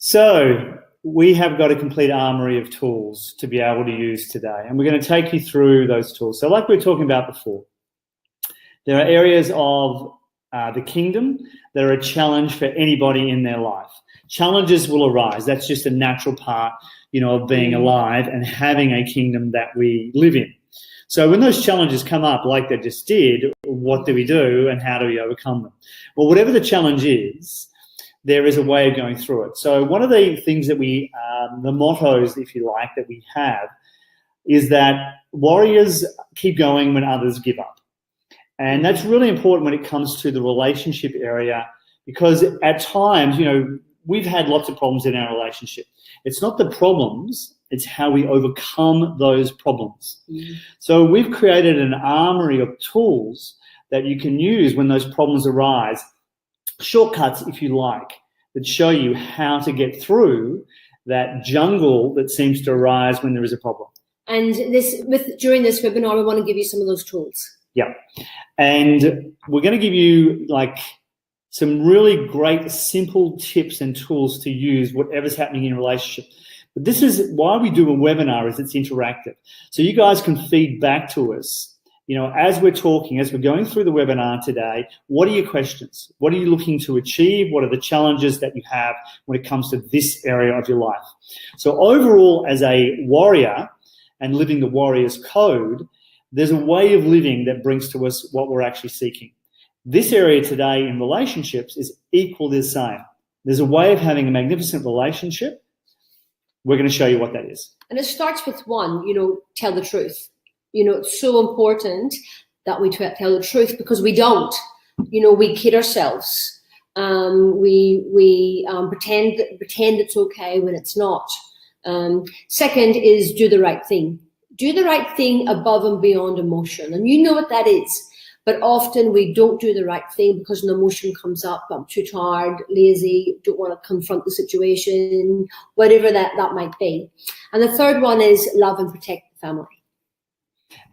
So we have got a complete armory of tools to be able to use today, and we're going to take you through those tools. So like we were talking about before, there are areas of the kingdom that are a challenge for anybody in their life. Challenges will arise. That's just a natural part, of being alive and having a kingdom that we live in. So when those challenges come up, like they just did, what do we do and how do we overcome them? Well, whatever the challenge is, there is a way of going through it. So one of the things that the mottos, if you like, that we have is that warriors keep going when others give up. And that's really important when it comes to the relationship area, because at times, we've had lots of problems in our relationship. It's not the problems, it's how we overcome those problems. So we've created an armory of tools that you can use when those problems arise, shortcuts, if you like, that show you how to get through that jungle that seems to arise when there is a problem. And during this webinar, we want to give you some of those tools. Yeah. And we're going to give you some really great simple tips and tools to use whatever's happening in a relationship. But this is why we do a webinar, is it's interactive. So you guys can feed back to us, as we're talking, as we're going through the webinar today, what are your questions? What are you looking to achieve? What are the challenges that you have when it comes to this area of your life? So overall, as a warrior and living the warrior's code, there's a way of living that brings to us what we're actually seeking. This area today in relationships is equally the same. There's a way of having a magnificent relationship. We're going to show you what that is. And it starts with tell the truth. It's so important that we tell the truth, because we don't. We kid ourselves. We pretend it's okay when it's not. Second is do the right thing. Do the right thing above and beyond emotion. And you know what that is. But often we don't do the right thing because an emotion comes up. I'm too tired, lazy, don't want to confront the situation, whatever that might be. And the third one is love and protect the family.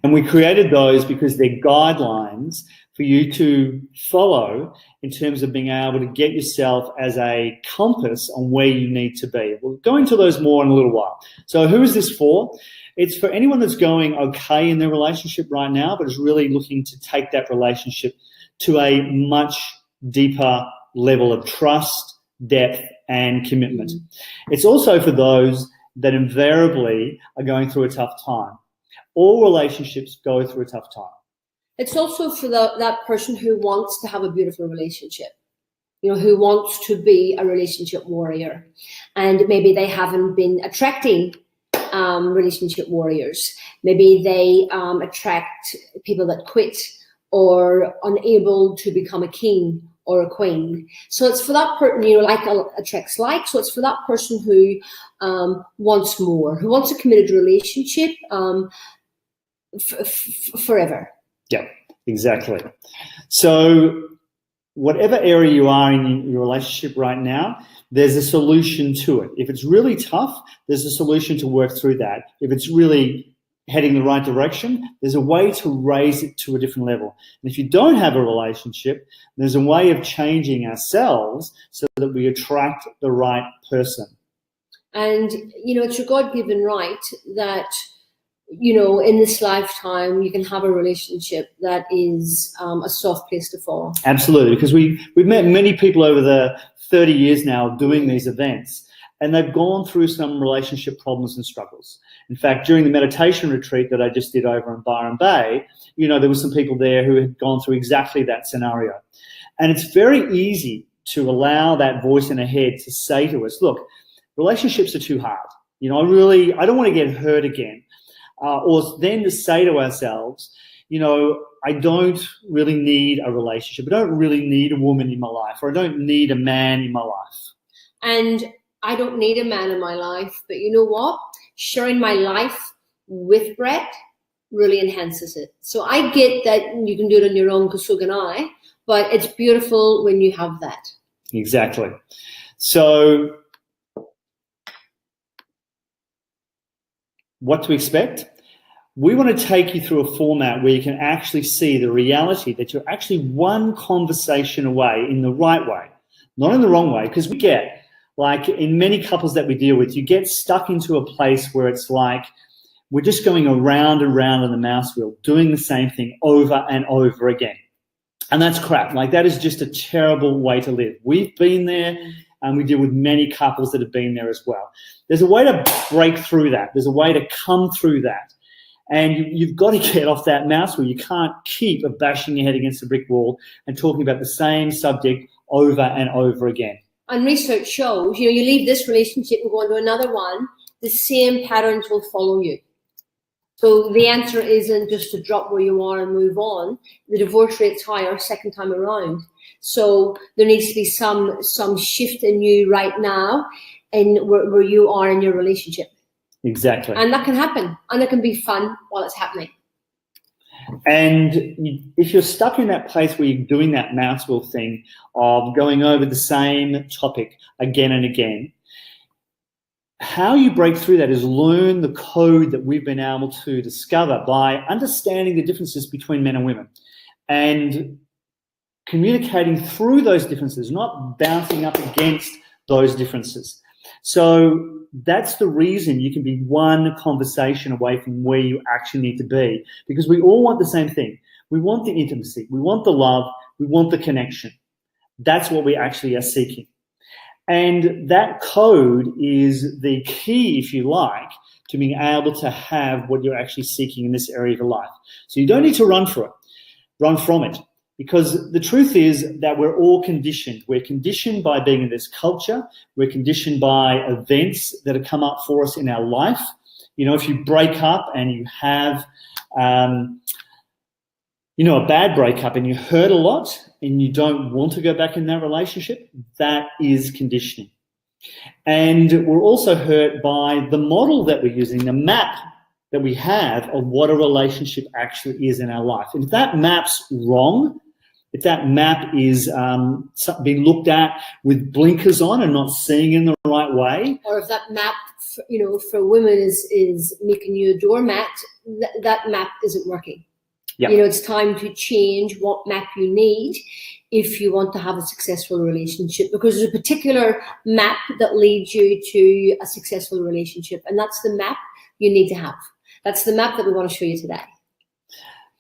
And we created those because they're guidelines for you to follow in terms of being able to get yourself as a compass on where you need to be. We'll go into those more in a little while. So who is this for? It's for anyone that's going okay in their relationship right now, but is really looking to take that relationship to a much deeper level of trust, depth, and commitment. It's also for those that invariably are going through a tough time. All relationships go through a tough time. It's also for that person who wants to have a beautiful relationship, who wants to be a relationship warrior. And maybe they haven't been attracting relationship warriors. Maybe they attract people that quit or unable to become a king or a queen. So it's for that person, like attracts like. So it's for that person who wants more, who wants a committed relationship forever. Yeah, exactly. So whatever area you are in your relationship right now, there's a solution to it. If it's really tough, there's a solution to work through that. If it's really heading the right direction, there's a way to raise it to a different level. And if you don't have a relationship, there's a way of changing ourselves so that we attract the right person. And, it's your God-given right that, in this lifetime, you can have a relationship that is a soft place to fall. Absolutely, because we've met many people over the 30 years now doing these events, and they've gone through some relationship problems and struggles. In fact, during the meditation retreat that I just did over in Byron Bay, there were some people there who had gone through exactly that scenario. And it's very easy to allow that voice in our head to say to us, look, relationships are too hard. I don't want to get hurt again. Or then to say to ourselves, I don't really need a relationship. I don't really need a woman in my life, or I don't need a man in my life. And I don't need a man in my life, but you know what? Sharing my life with Brett really enhances it. So I get that you can do it on your own, because so can I, but it's beautiful when you have that. Exactly. So what to expect? We want to take you through a format where you can actually see the reality that you're actually one conversation away in the right way, not in the wrong way, because we get Like in many couples that we deal with, you get stuck into a place where it's like we're just going around and round on the mouse wheel, doing the same thing over and over again. And that's crap. Like that is just a terrible way to live. We've been there, and we deal with many couples that have been there as well. There's a way to break through that. There's a way to come through that. And you've got to get off that mouse wheel. You can't keep bashing your head against a brick wall and talking about the same subject over and over again. And research shows, you leave this relationship and go on to another one, the same patterns will follow you. So the answer isn't just to drop where you are and move on. The divorce rate's higher second time around. So there needs to be some shift in you right now in where you are in your relationship. Exactly. And that can happen. And it can be fun while it's happening. And if you're stuck in that place where you're doing that mouse wheel thing of going over the same topic again and again, how you break through that is learn the code that we've been able to discover by understanding the differences between men and women and communicating through those differences, not bouncing up against those differences. So that's the reason you can be one conversation away from where you actually need to be, because we all want the same thing. We want the intimacy. We want the love. We want the connection. That's what we actually are seeking. And that code is the key, if you like, to being able to have what you're actually seeking in this area of your life. So you don't need to run from it, because the truth is that we're all conditioned. We're conditioned by being in this culture. We're conditioned by events that have come up for us in our life. If you break up and you have, a bad breakup and you hurt a lot and you don't want to go back in that relationship, that is conditioning. And we're also hurt by the model that we're using, the map that we have of what a relationship actually is in our life. And if that map's wrong, if that map is being looked at with blinkers on and not seeing in the right way, or if that map, for women is making you a doormat, that map isn't working. Yep. It's time to change what map you need if you want to have a successful relationship, because there's a particular map that leads you to a successful relationship, and that's the map you need to have. That's the map that we want to show you today.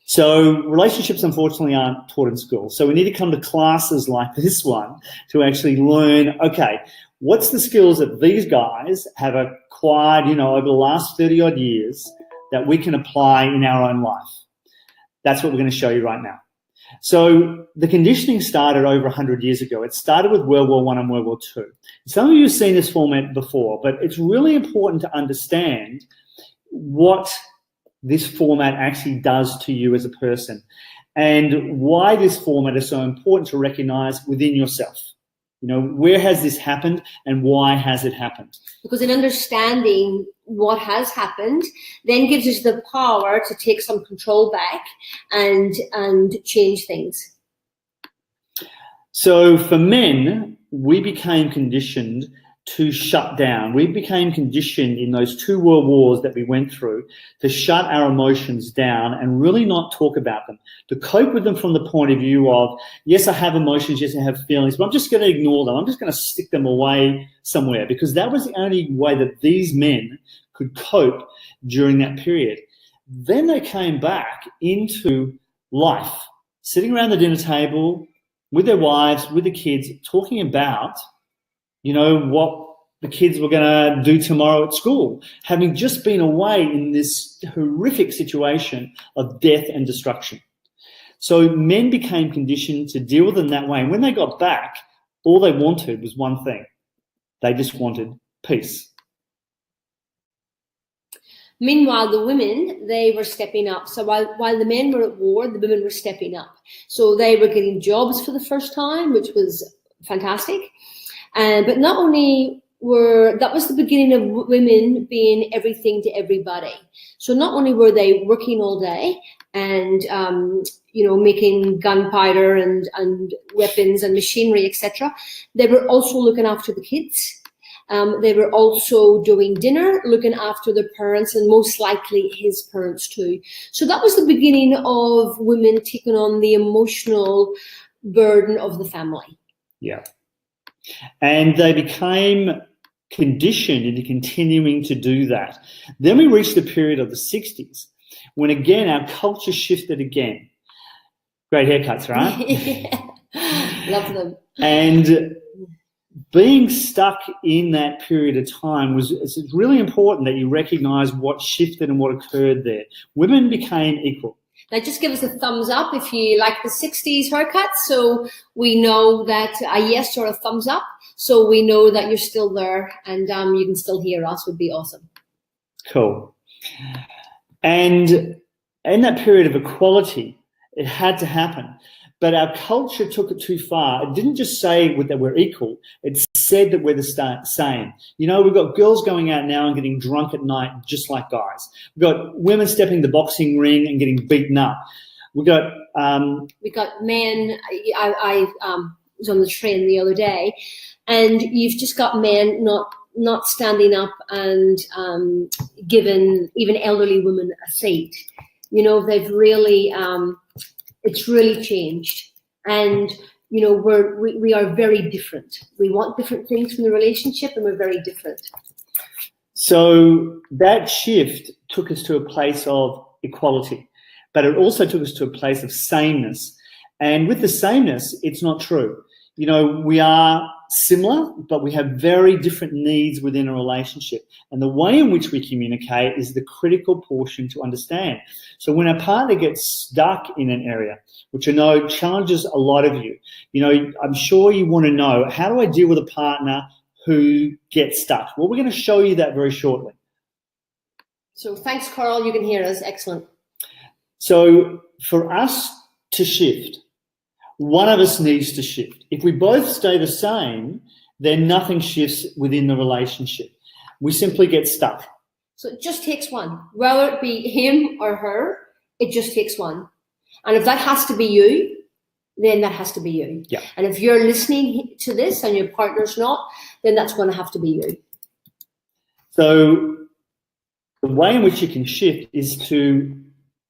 So relationships, unfortunately, aren't taught in school. So we need to come to classes like this one to actually learn, okay, what's the skills that these guys have acquired, over the last 30-odd years that we can apply in our own life? That's what we're going to show you right now. So the conditioning started over 100 years ago. It started with World War I and World War II. Some of you have seen this format before, but it's really important to understand what this format actually does to you as a person and why this format is so important to recognize within yourself. Where has this happened and why has it happened? Because in understanding what has happened then gives us the power to take some control back and change things. So for men, we became conditioned to shut down. We became conditioned in those 2 world wars that we went through to shut our emotions down and really not talk about them, to cope with them from the point of view of, yes, I have emotions, yes, I have feelings, but I'm just going to ignore them. I'm just going to stick them away somewhere, because that was the only way that these men could cope during that period. Then they came back into life, sitting around the dinner table with their wives, with the kids, talking about what the kids were going to do tomorrow at school, having just been away in this horrific situation of death and destruction. So men became conditioned to deal with them that way. And when they got back, all they wanted was one thing. They just wanted peace. Meanwhile, the women, they were stepping up. So while the men were at war, the women were stepping up. So they were getting jobs for the first time, which was fantastic. But not only that was the beginning of women being everything to everybody. So not only were they working all day and, making gunpowder and weapons and machinery, etc., they were also looking after the kids. They were also doing dinner, looking after their parents, and most likely his parents too. So that was the beginning of women taking on the emotional burden of the family. Yeah. And they became conditioned into continuing to do that. Then we reached the period of the 60s, when again our culture shifted again. Great haircuts, right? Love them. And being stuck in that period of time it's really important that you recognize what shifted and what occurred there. Women became equal. Now, just give us a thumbs up if you like the 60s haircuts, so we know that a yes or a thumbs up, so we know that you're still there and you can still hear us. Would be awesome. Cool. And in that period of equality, it had to happen. But our culture took it too far. It didn't just say that we're equal. It said that we're the same. You know, we've got girls going out now and getting drunk at night just like guys. We've got women stepping the boxing ring and getting beaten up. We've got men. I was on the train the other day, and you've just got men not standing up and giving even elderly women a seat. You know, they've really it's really changed, and you know we are very different. We want different things from the relationship, and we're very different. So that shift took us to a place of equality, but it also took us to a place of sameness. And with the sameness, it's not true. You know, we are similar, but we have very different needs within a relationship. And the way in which we communicate is the critical portion to understand. So when a partner gets stuck in an area, which I know challenges a lot of you, you know, I'm sure you want to know, how do I deal with a partner who gets stuck? Well, we're going to show you that very shortly. So thanks, Carl. You can hear us. Excellent. So for us to shift, one of us needs to shift. If we both stay the same, then nothing shifts within the relationship. We simply get stuck. So it just takes one. Whether it be him or her, it just takes one. And if that has to be you, then that has to be you. Yeah. And if you're listening to this and your partner's not, then that's going to have to be you. So the way in which you can shift is to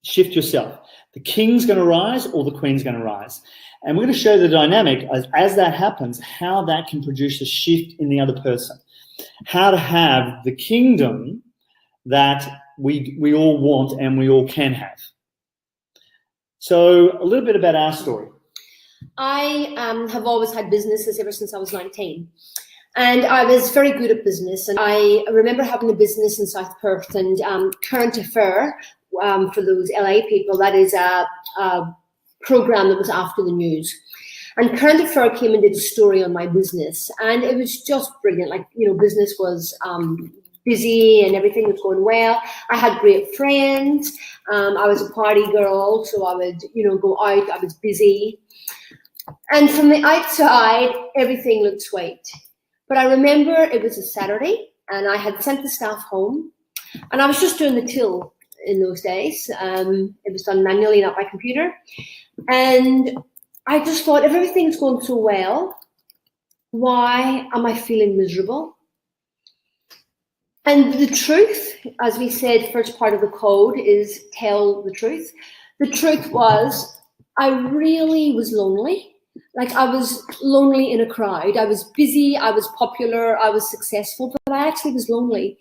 shift yourself. The king's going to rise or the queen's going to rise. And we're going to show the dynamic as that happens, how that can produce a shift in the other person. How to have the kingdom that we all want and we all can have. So a little bit about our story. I have always had businesses ever since I was 19. And I was very good at business. And I remember having a business in South Perth, and Current Affair, for those LA people, that is a program that was after the news. And Current Affair came and did a story on my business, and it was just brilliant. Like, you know, business was busy and everything was going well. I had great friends. I was a party girl, so I would, you know, go out. I was busy. And from the outside, everything looked sweet. But I remember it was a Saturday, and I had sent the staff home, and I was just doing the till in those days. It was done manually, not by computer. And I just thought, if everything's going so well, why am I feeling miserable? And the truth, as we said, first part of the code is tell the truth. The truth was, I really was lonely. Like, I was lonely in a crowd. I was busy, I was popular, I was successful, but I actually was lonely.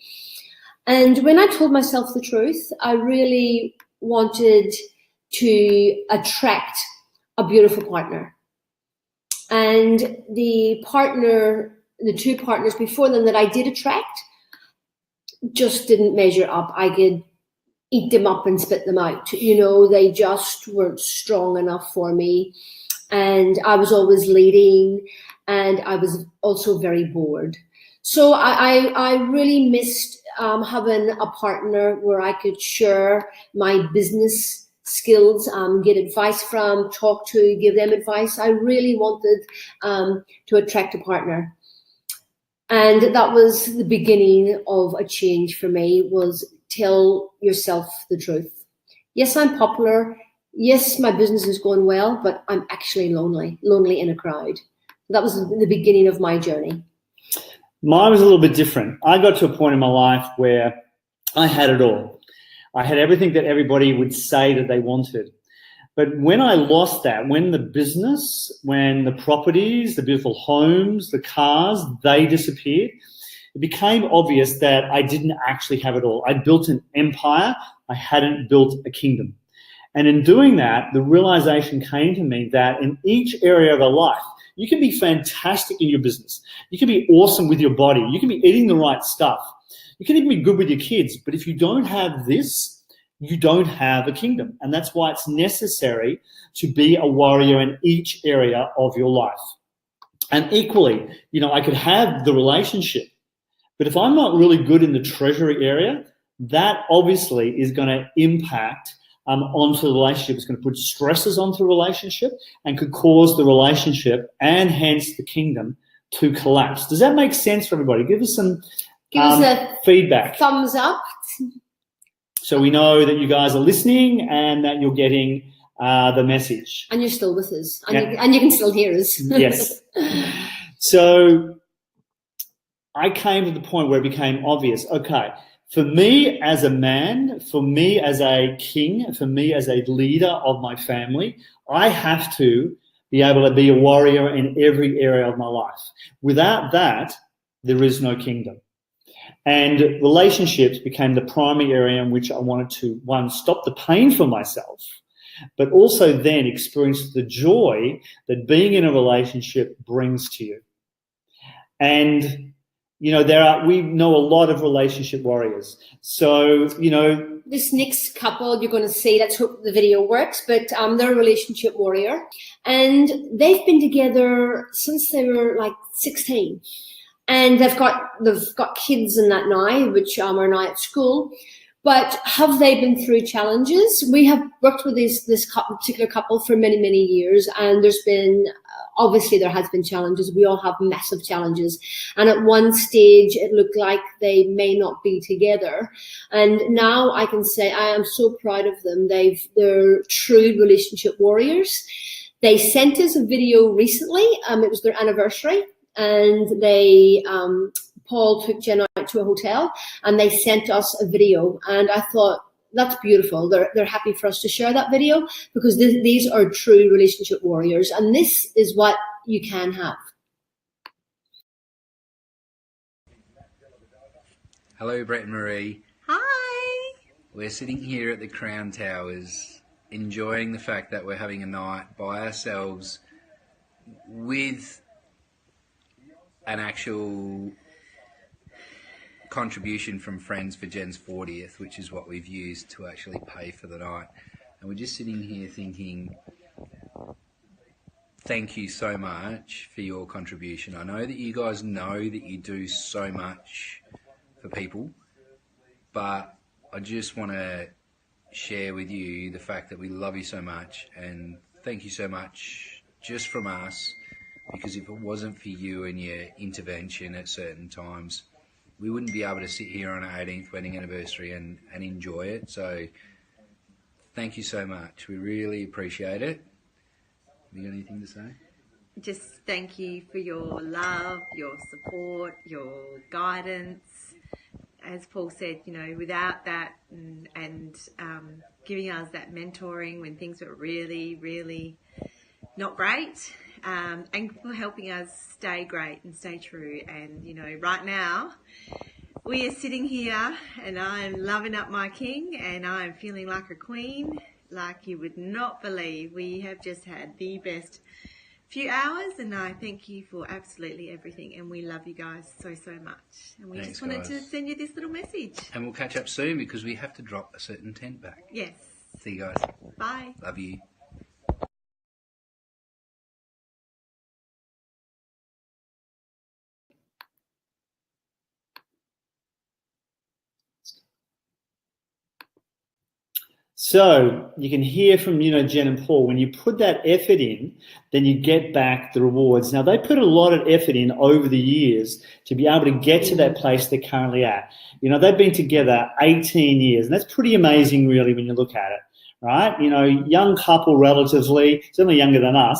And when I told myself the truth, I really wanted to attract a beautiful partner. And the two partners before them that I did attract just didn't measure up. I could eat them up and spit them out. You know, they just weren't strong enough for me. And I was always leading, and I was also very bored. So I really missed having a partner where I could share my business skills, get advice from, talk to, give them advice. I really wanted to attract a partner. And that was the beginning of a change for me, was tell yourself the truth. Yes, I'm popular. Yes, my business is going well, but I'm actually lonely in a crowd. That was the beginning of my journey. Mine was a little bit different. I got to a point in my life where I had it all. I had everything that everybody would say that they wanted. But when I lost that, when the business, when the properties, the beautiful homes, the cars, they disappeared, it became obvious that I didn't actually have it all. I built an empire. I hadn't built a kingdom. And in doing that, the realization came to me that in each area of our life, you can be fantastic in your business. You can be awesome with your body. You can be eating the right stuff. You can even be good with your kids. But if you don't have this, you don't have a kingdom. And that's why it's necessary to be a warrior in each area of your life. And equally, I could have the relationship, but if I'm not really good in the treasury area, that obviously is going to impact onto the relationship. It's going to put stresses onto the relationship and could cause the relationship and hence the kingdom to collapse. Does that make sense for everybody? Give us some feedback. Thumbs up. So we know that you guys are listening and that you're getting the message. And you're still with us. And you can still hear us. Yes. So I came to the point where it became obvious, okay, for me as a man, for me as a king, for me as a leader of my family, I have to be able to be a warrior in every area of my life. Without that, there is no kingdom. And relationships became the primary area in which I wanted to, one, stop the pain for myself, but also then experience the joy that being in a relationship brings to you. And, we know a lot of relationship warriors. So, this next couple, you're going to see, let's hope the video works, but they're a relationship warrior. And they've been together since they were like 16. And they've got kids in that now, which are now at school. But have they been through challenges? We have worked with this particular couple for many, many years, and there's been obviously there has been challenges. We all have massive challenges, and at one stage it looked like they may not be together. And now I can say I am so proud of them. They're true relationship warriors. They sent us a video recently. It was their anniversary. And Paul took Jen out to a hotel and they sent us a video. And I thought, that's beautiful. They're happy for us to share that video because these are true relationship warriors. And this is what you can have. Hello, Brett and Marie. Hi. We're sitting here at the Crown Towers enjoying the fact that we're having a night by ourselves with an actual contribution from friends for Jen's 40th, which is what we've used to actually pay for the night. And we're just sitting here thinking, thank you so much for your contribution. I know that you guys know that you do so much for people, but I just want to share with you the fact that we love you so much, and thank you so much just from us. Because if it wasn't for you and your intervention at certain times, we wouldn't be able to sit here on our 18th wedding anniversary and enjoy it. So thank you so much. We really appreciate it. Have you got anything to say? Just thank you for your love, your support, your guidance. As Paul said, without that and giving us that mentoring when things were really, really not great, and for helping us stay great and stay true. And, right now we are sitting here and I'm loving up my king and I'm feeling like a queen, like you would not believe. We have just had the best few hours, and I thank you for absolutely everything, and we love you guys so, so much. And we Thanks, just wanted to send you this little message. And we'll catch up soon because we have to drop a certain tent back. Yes. See you guys. Bye. Love you. So you can hear from, Jen and Paul, when you put that effort in, then you get back the rewards. Now, they put a lot of effort in over the years to be able to get to that place they're currently at. They've been together 18 years, and that's pretty amazing, really, when you look at it, right? Young couple relatively, certainly younger than us,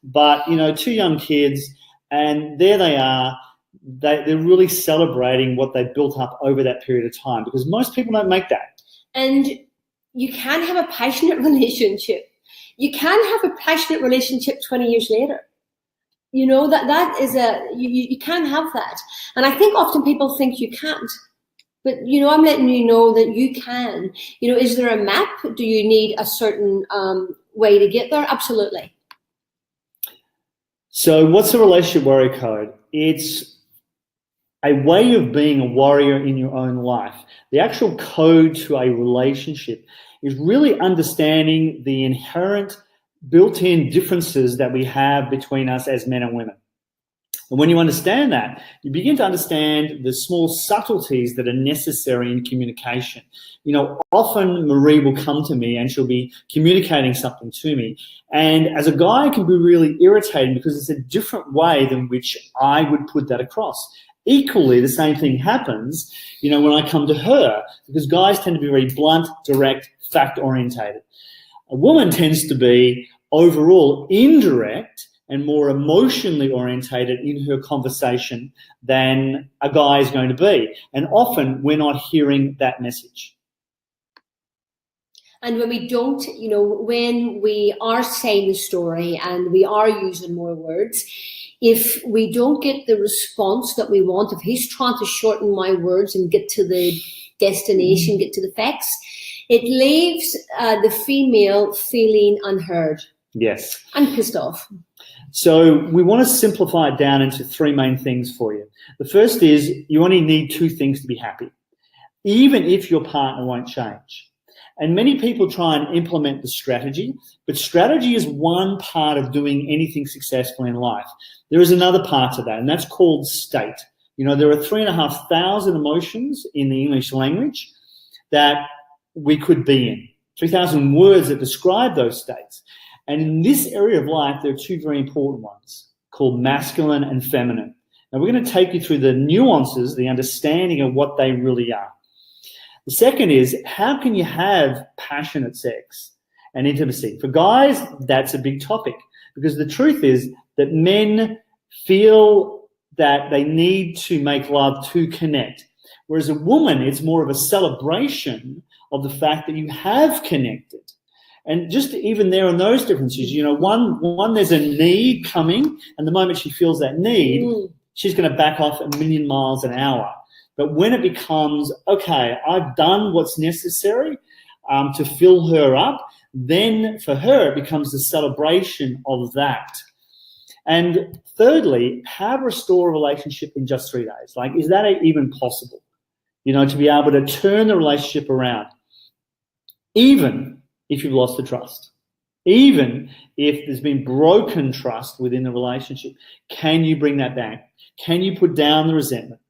but, 2 young kids, and there they are. They're really celebrating what they built up over that period of time, because most people don't make that. And you can have a passionate relationship. you can have a passionate relationship 20 years later. You know, that is you can have that. And I think often people think you can't. But, you know, I'm letting you know that you can. You know, is there a map? Do you need a certain way to get there? Absolutely. So what's the relationship warrior code? It's a way of being a warrior in your own life. The actual code to a relationship is really understanding the inherent built-in differences that we have between us as men and women. And when you understand that, you begin to understand the small subtleties that are necessary in communication. You know, often Marie will come to me and she'll be communicating something to me. And as a guy, I can be really irritated because it's a different way than which I would put that across. Equally, the same thing happens, you know, when I come to her, because guys tend to be very blunt, direct, fact-orientated. A woman tends to be overall indirect and more emotionally orientated in her conversation than a guy is going to be. And often we're not hearing that message. And when we don't, you know, when we are saying the story and we are using more words, if we don't get the response that we want, if he's trying to shorten my words and get to the destination, get to the facts, it leaves the female feeling unheard. Yes. And pissed off. So we want to simplify it down into three main things for you. The first is you only need two things to be happy, even if your partner won't change. And many people try and implement the strategy, but strategy is one part of doing anything successful in life. There is another part to that, and that's called state. You know, there are 3,500 emotions in the English language that we could be in, 3,000 words that describe those states. And in this area of life, there are two very important ones called masculine and feminine. Now, we're going to take you through the nuances, the understanding of what they really are. The second is, how can you have passionate sex and intimacy? For guys, that's a big topic because the truth is that men feel that they need to make love to connect. Whereas a woman, it's more of a celebration of the fact that you have connected. And just even there on those differences, you know, one there's a need coming, and the moment she feels that need, she's going to back off 1,000,000 miles an hour. But when it becomes, okay, I've done what's necessary to fill her up, then for her it becomes the celebration of that. And thirdly, how to restore a relationship in just 3 days. Like, is that even possible? You know, to be able to turn the relationship around, even if you've lost the trust, even if there's been broken trust within the relationship, can you bring that back? Can you put down the resentment?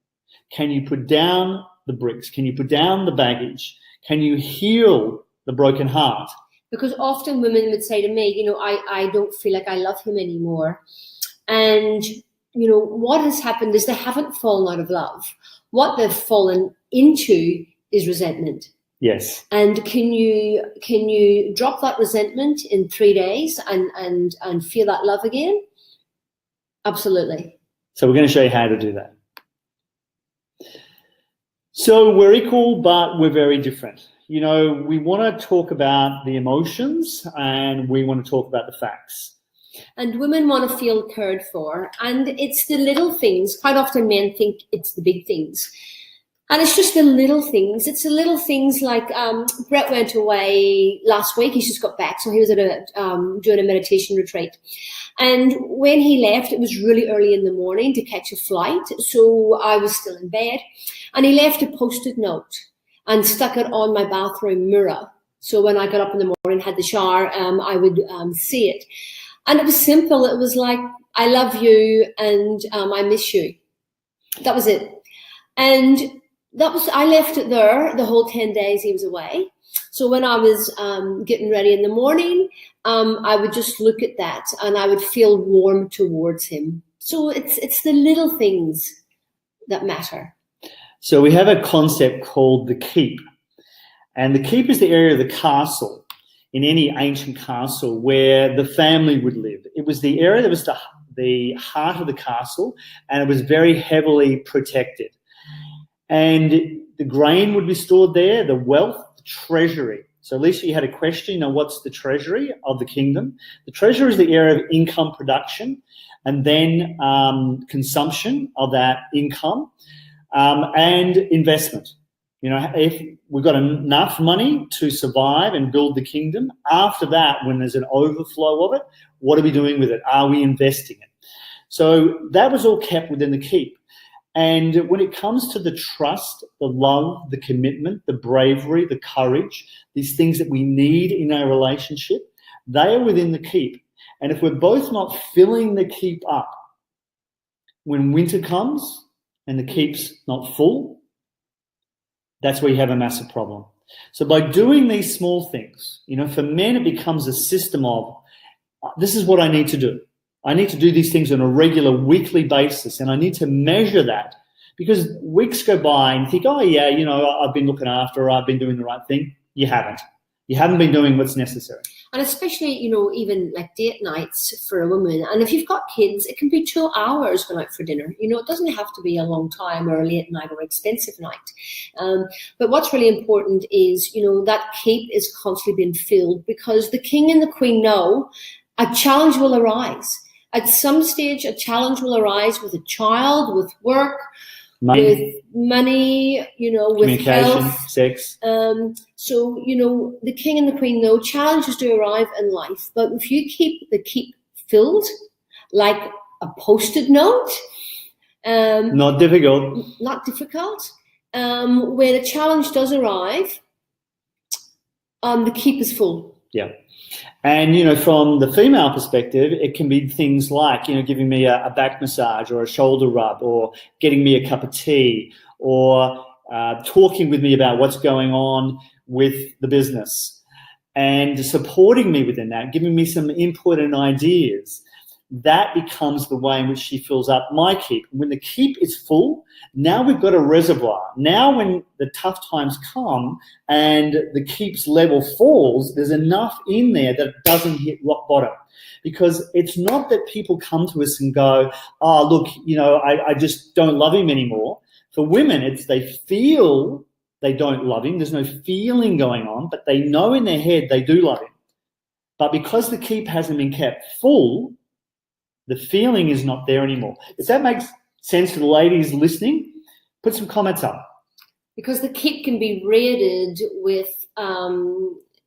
Can you put down the bricks? Can you put down the baggage? Can you heal the broken heart? Because often women would say to me, you know, I don't feel like I love him anymore. And, you know, what has happened is they haven't fallen out of love. What they've fallen into is resentment. Yes. And can you drop that resentment in 3 days and feel that love again? Absolutely. So we're going to show you how to do that. So we're equal, but we're very different. You know, we want to talk about the emotions and we want to talk about the facts. And women want to feel cared for. And it's the little things. Quite often men think it's the big things. And it's just the little things. It's the little things like Brett went away last week. He's just got back. So he was at doing a meditation retreat. And when he left, it was really early in the morning to catch a flight. So I was still in bed. And he left a Post-it note and stuck it on my bathroom mirror. So when I got up in the morning, had the shower, I would see it. And it was simple. It was like, I love you and I miss you. That was it. And I left it there the whole 10 days he was away. So when I was getting ready in the morning, I would just look at that and I would feel warm towards him. So it's the little things that matter. So we have a concept called the keep. And the keep is the area of the castle in any ancient castle where the family would live. It was the area that was the heart of the castle, and it was very heavily protected. And the grain would be stored there, the wealth, the treasury. So Alicia, you had a question, what's the treasury of the kingdom? The treasury is the area of income production and then consumption of that income and investment. If we've got enough money to survive and build the kingdom, after that, when there's an overflow of it, what are we doing with it? Are we investing it? So that was all kept within the keep. And when it comes to the trust, the love, the commitment, the bravery, the courage, these things that we need in our relationship, they are within the keep. And if we're both not filling the keep up, when winter comes and the keep's not full, that's where you have a massive problem. So by doing these small things, for men, it becomes a system of, this is what I need to do. I need to do these things on a regular weekly basis, and I need to measure that, because weeks go by and you think, oh yeah, I've been looking after, or I've been doing the right thing. You haven't. You haven't been doing what's necessary. And especially, even like date nights for a woman. And if you've got kids, it can be 2 hours going out for dinner. It doesn't have to be a long time or a late night or expensive night. But what's really important is, that keep is constantly being filled, because the king and the queen know a challenge will arise. At some stage, a challenge will arise with a child, with work, with money, with health, sex. So, the king and the queen know challenges do arrive in life, but if you keep the keep filled like a post-it note, not difficult. When a challenge does arrive, the keep is full. Yeah. And, from the female perspective, it can be things like, giving me a back massage or a shoulder rub, or getting me a cup of tea, or talking with me about what's going on with the business, and supporting me within that, giving me some input and ideas. That becomes the way in which she fills up my keep. When the keep is full, now we've got a reservoir. Now when the tough times come and the keep's level falls, there's enough in there that it doesn't hit rock bottom. Because it's not that people come to us and go, oh, look, I just don't love him anymore. For women, it's they feel they don't love him. There's no feeling going on, but they know in their head they do love him. But because the keep hasn't been kept full, the feeling is not there anymore. If that makes sense to the ladies listening, put some comments up. Because the keep can be raided with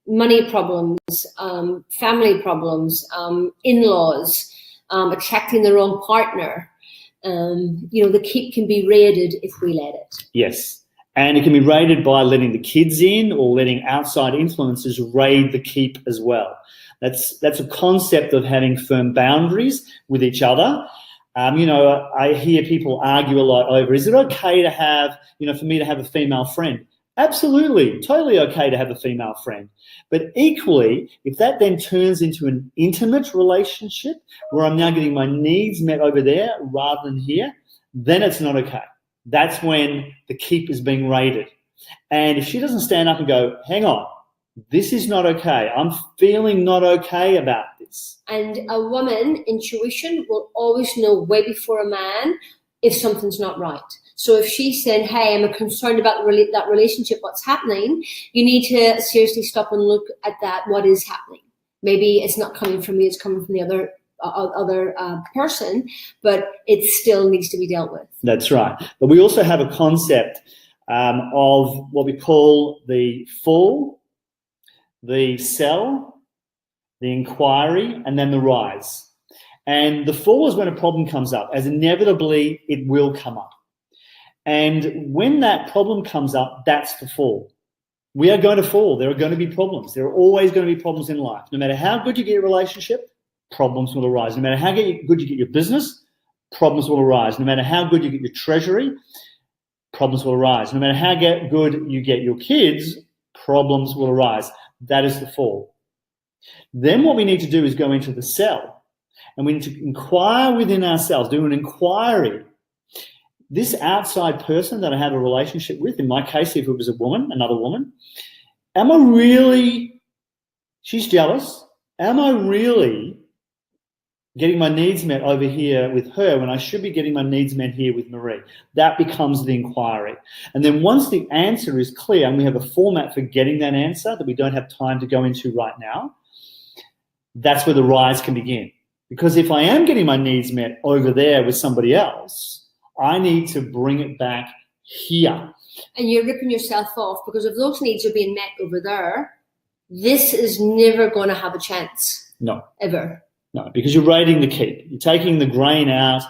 money problems, family problems, in-laws, attracting the wrong partner. The keep can be raided if we let it. Yes. And it can be raided by letting the kids in, or letting outside influences raid the keep as well. That's a concept of having firm boundaries with each other. I hear people argue a lot over, is it okay to have, for me to have a female friend? Absolutely, totally okay to have a female friend. But equally, if that then turns into an intimate relationship where I'm now getting my needs met over there rather than here, then it's not okay. That's when the keep is being raided. And if she doesn't stand up and go, hang on, this is not okay, I'm feeling not okay about this. And a woman, intuition, will always know way before a man if something's not right. So if she's saying, hey, I'm concerned about that relationship, what's happening, you need to seriously stop and look at that, what is happening. Maybe it's not coming from me, it's coming from the other person, but it still needs to be dealt with. That's right. But we also have a concept of what we call the fall, the sell, the inquiry, and then the rise. And the fall is when a problem comes up, as inevitably it will come up. And when that problem comes up, that's the fall. We are going to fall. There are going to be problems. There are always going to be problems in life. No matter how good you get your relationship, problems will arise. No matter how good you get your business, problems will arise. No matter how good you get your treasury, problems will arise. No matter how good you get your kids, problems will arise. That is the fall. Then what we need to do is go into the sell, and we need to inquire within ourselves, do an inquiry. This outside person that I have a relationship with, in my case, if it was a woman, another woman, am I really, she's jealous, am I really getting my needs met over here with her when I should be getting my needs met here with Marie. That becomes the inquiry. And then once the answer is clear and we have a format for getting that answer that we don't have time to go into right now, that's where the rise can begin. Because if I am getting my needs met over there with somebody else, I need to bring it back here. And you're ripping yourself off, because if those needs are being met over there, this is never going to have a chance. No. Ever. No, because you're raiding the keep. You're taking the grain out.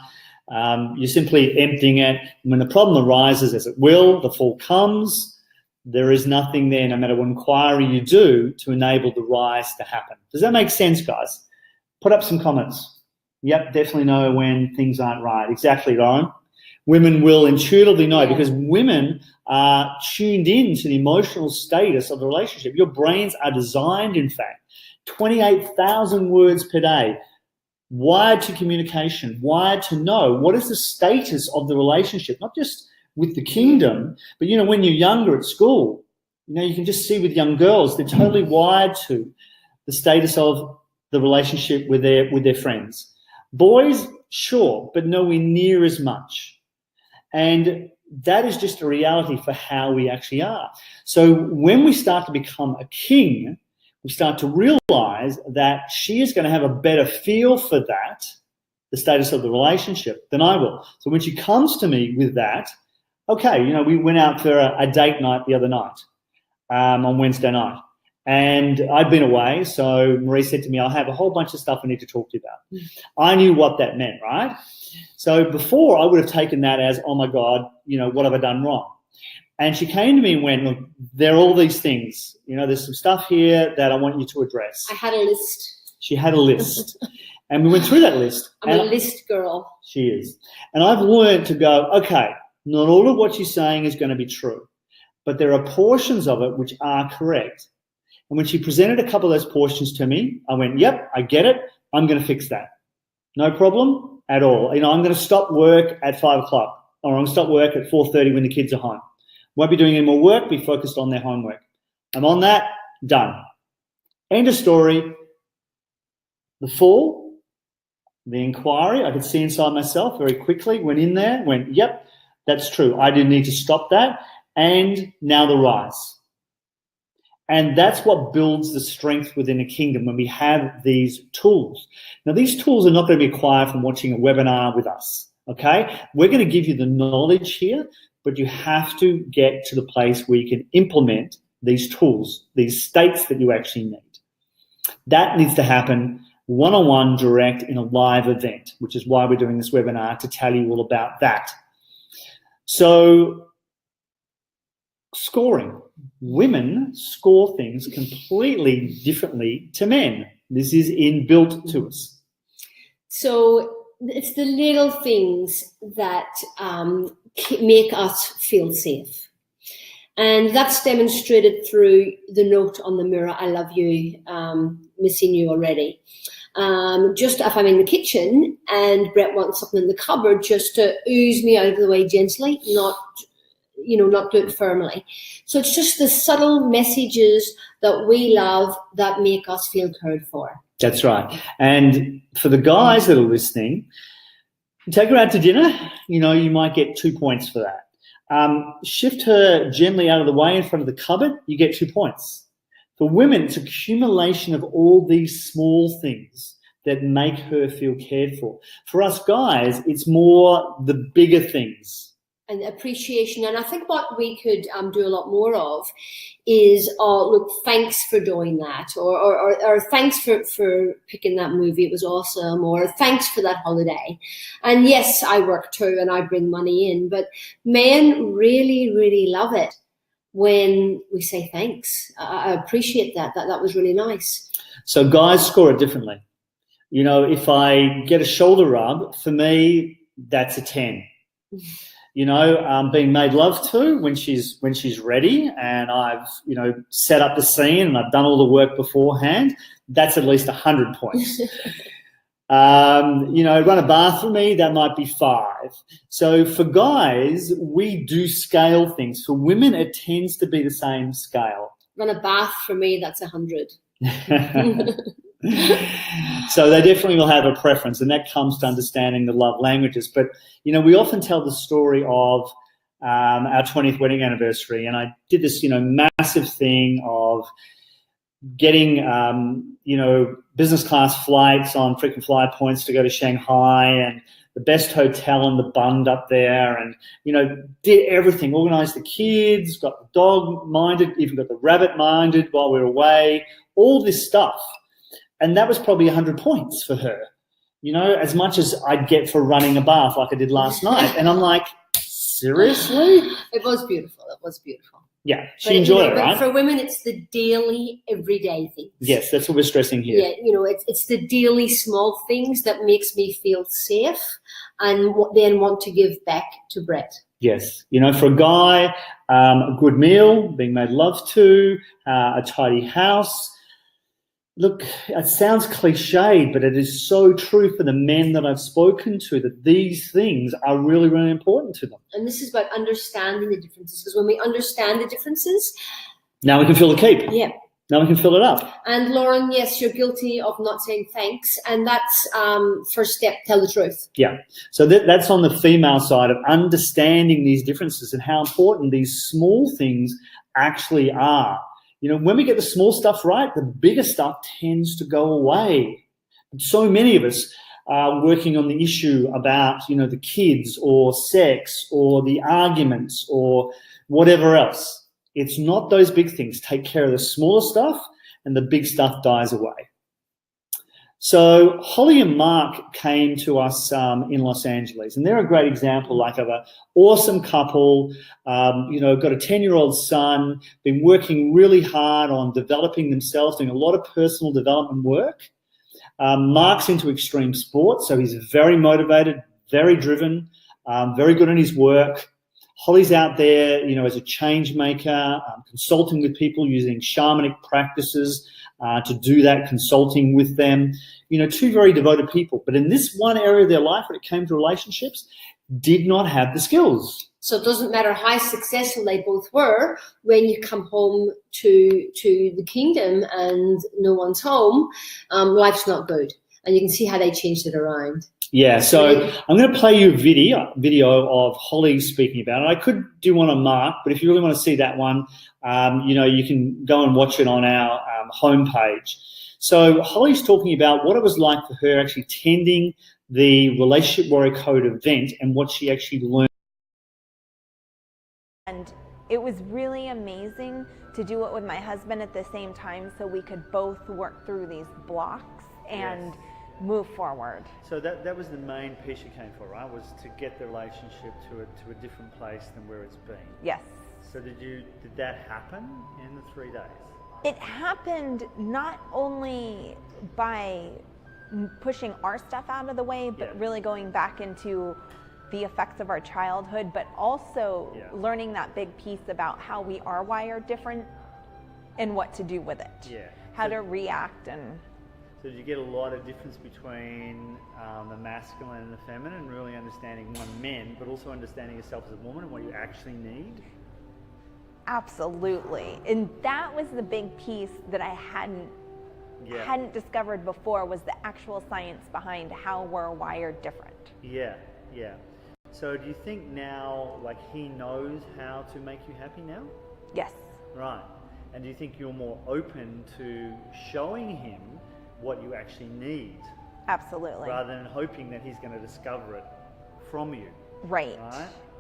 You're simply emptying it. And when the problem arises, as it will, the fall comes, there is nothing there, no matter what inquiry you do, to enable the rise to happen. Does that make sense, guys? Put up some comments. Yep, definitely know when things aren't right. Exactly, Lauren. Women will intuitively know, because women are tuned in to the emotional status of the relationship. Your brains are designed, in fact, 28,000 words per day, wired to communication, wired to know what is the status of the relationship, not just with the kingdom, but, you know, when you're younger at school, you know, you can just see with young girls, they're totally wired to the status of the relationship with their friends. Boys, sure, but nowhere near as much. And that is just a reality for how we actually are. So when we start to become a king, we start to realize that she is going to have a better feel for that, the status of the relationship, than I will. So when she comes to me with that, okay, you know, we went out for a date night the other night, on Wednesday night. And I'd been away, so Marie said to me, I'll have a whole bunch of stuff I need to talk to you about. I knew what that meant, right? So before, I would have taken that as, oh, my God, you know, what have I done wrong? And she came to me and went, look, there are all these things. You know, there's some stuff here that I want you to address. I had a list. She had a list. And we went through that list. I'm a list girl. She is. And I've learned to go, okay, not all of what she's saying is going to be true, but there are portions of it which are correct. And when she presented a couple of those portions to me, I went, yep, I get it. I'm going to fix that. No problem at all. You know, I'm going to stop work at 5 o'clock, or I'm going to stop work at 4:30 when the kids are home. Won't be doing any more work, be focused on their homework. I'm on that, done. End of story. The fall, the inquiry, I could see inside myself very quickly, went in there, went, yep, that's true. I do need to stop that. And now the rise. And that's what builds the strength within a kingdom, when we have these tools. Now, these tools are not going to be acquired from watching a webinar with us, okay? We're going to give you the knowledge here, but you have to get to the place where you can implement these tools, these states that you actually need. That needs to happen one-on-one, direct, in a live event, which is why we're doing this webinar, to tell you all about that. So, scoring. Women score things completely differently to men. This is inbuilt to us. So it's the little things that make us feel safe. And that's demonstrated through the note on the mirror, I love you, missing you already. Just if I'm in the kitchen and Brett wants something in the cupboard, just to ooze me out of the way gently, not do it firmly. So it's just the subtle messages that we love that make us feel cared for. That's right. And for the guys that are listening, take her out to dinner. You know, you might get 2 points for that. Shift her gently out of the way in front of the cupboard, you get 2 points. For women, it's accumulation of all these small things that make her feel cared for. For us guys, it's more the bigger things. And appreciation. And I think what we could do a lot more of is, look, thanks for doing that, or thanks for picking that movie, it was awesome, or thanks for that holiday. And yes, I work too and I bring money in, but men really, really love it when we say thanks. I appreciate that. That was really nice. So guys score it differently. You know, if I get a shoulder rub, for me, that's a 10. You know, being made love to when she's ready, and I've, you know, set up the scene and I've done all the work beforehand, that's at least 100 points. You know, run a bath for me, that might be 5. So for guys, we do scale things. For women, it tends to be the same scale. Run a bath for me, that's 100. So they definitely will have a preference, and that comes to understanding the love languages. But, we often tell the story of our 20th wedding anniversary, and I did this, massive thing of getting, business class flights on frequent flyer points to go to Shanghai, and the best hotel in the Bund up there, and, did everything, organised the kids, got the dog minded, even got the rabbit minded while we were away, all this stuff. And that was probably 100 points for her, as much as I'd get for running a bath like I did last night. And I'm like, seriously? It was beautiful. It was beautiful. Yeah, she enjoyed it, right? For women, it's the daily, everyday things. Yes, that's what we're stressing here. Yeah, it's the daily small things that makes me feel safe and then want to give back to Brett. Yes, for a guy, a good meal, being made love to, a tidy house. Look, it sounds cliched, but it is so true for the men that I've spoken to, that these things are really, really important to them. And this is about understanding the differences, because when we understand the differences... Now we can fill the keep. Yeah. Now we can fill it up. And Lauren, yes, you're guilty of not saying thanks, and that's first step, tell the truth. Yeah. So that's on the female side of understanding these differences and how important these small things actually are. When we get the small stuff right, the bigger stuff tends to go away. So many of us are working on the issue about, the kids or sex or the arguments or whatever else. It's not those big things. Take care of the smaller stuff and the big stuff dies away. So Holly and Mark came to us in Los Angeles, and they're a great example, of an awesome couple, got a 10-year-old son, been working really hard on developing themselves, doing a lot of personal development work. Mark's into extreme sports, so he's very motivated, very driven, very good in his work. Holly's out there, as a change maker, consulting with people using shamanic practices to do that, consulting with them. Two very devoted people. But in this one area of their life, when it came to relationships, did not have the skills. So it doesn't matter how successful they both were, when you come home to the kingdom and no one's home, life's not good. And you can see how they changed it around. Yeah, so I'm going to play you a video of Holly speaking about it. I could do one on Mark, but if you really want to see that one, you can go and watch it on our homepage. So Holly's talking about what it was like for her actually attending the Relationship Warrior Code event and what she actually learned. And it was really amazing to do it with my husband at the same time, so we could both work through these blocks and move forward. So that was the main piece you came for, right? Was to get the relationship to a different place than where it's been. Yes. So did that happen in the 3 days? It happened not only by pushing our stuff out of the way, but really going back into the effects of our childhood, but also learning that big piece about how we are wired different and what to do with it. Yeah. How to react. And so did you get a lot of difference between the masculine and the feminine, really understanding men, but also understanding yourself as a woman and what you actually need? Absolutely. And that was the big piece that I hadn't discovered before, was the actual science behind how we're wired different. Yeah. So do you think now, he knows how to make you happy now? Yes. Right. And do you think you're more open to showing him what you actually need? Absolutely. Rather than hoping that he's going to discover it from you. Right.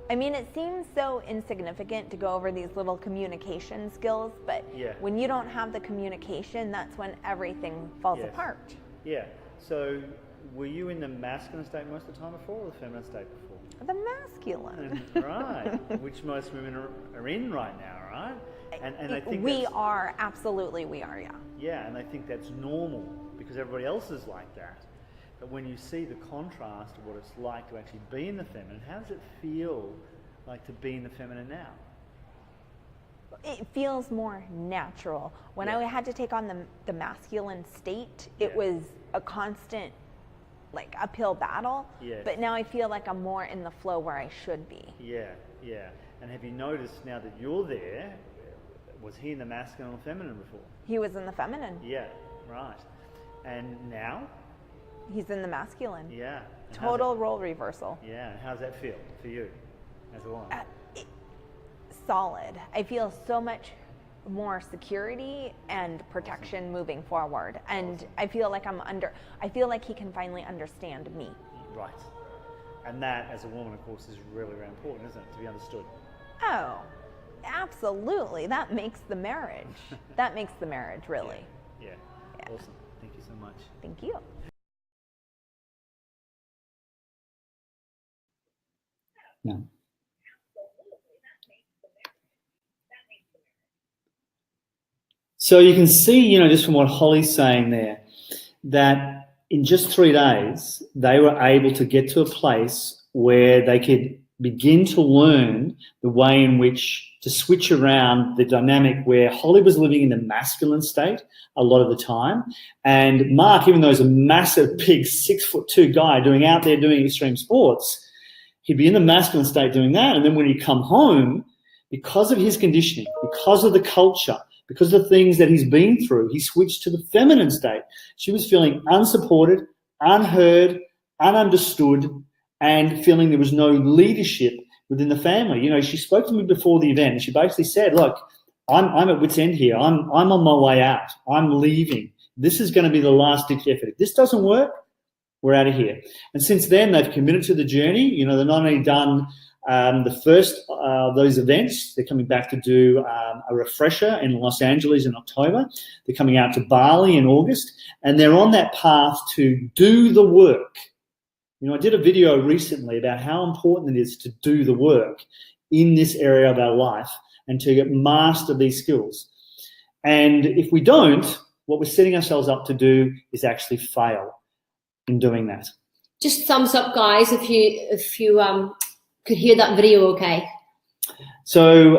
I mean, it seems so insignificant to go over these little communication skills, but when you don't have the communication, that's when everything falls apart. Yeah. So were you in the masculine state most of the time before, or the feminine state before? The masculine. Right. Which most women are in right now, right? And I think we are, yeah. Yeah, and I think that's normal because everybody else is like that. But when you see the contrast of what it's like to actually be in the feminine, how does it feel like to be in the feminine now? It feels more natural. When I had to take on the masculine state, it was a constant uphill battle. Yes. But now I feel like I'm more in the flow where I should be. Yeah. And have you noticed now that you're there, was he in the masculine or feminine before? He was in the feminine. Yeah, right. And now? He's in the masculine. Yeah. And Total role reversal. Yeah. And how's that feel for you as a woman? Solid. I feel so much more security and protection moving forward. And I feel like I feel like he can finally understand me. Right. And that, as a woman, of course, is really, really important, isn't it? To be understood. Oh, absolutely. That makes the marriage. That makes the marriage, really. Yeah. Awesome. Thank you so much. Thank you. Yeah. So you can see, just from what Holly's saying there, that in just 3 days, they were able to get to a place where they could begin to learn the way in which to switch around the dynamic where Holly was living in the masculine state a lot of the time. And Mark, even though he's a massive, big 6'2" guy doing extreme sports, he'd be in the masculine state doing that. And then when he'd come home, because of his conditioning, because of the culture, because of the things that he's been through, he switched to the feminine state. She was feeling unsupported, unheard, ununderstood, and feeling there was no leadership within the family. She spoke to me before the event, and she basically said, look, I'm at wit's end here. I'm on my way out. I'm leaving. This is going to be the last-ditch effort. If this doesn't work, we're out of here. And since then, they've committed to the journey. They're not only done the first of those events, they're coming back to do a refresher in Los Angeles in October. They're coming out to Bali in August, and they're on that path to do the work. I did a video recently about how important it is to do the work in this area of our life and to master these skills. And if we don't, what we're setting ourselves up to do is actually fail in doing that. Just thumbs up, guys, if you could hear that video okay. So,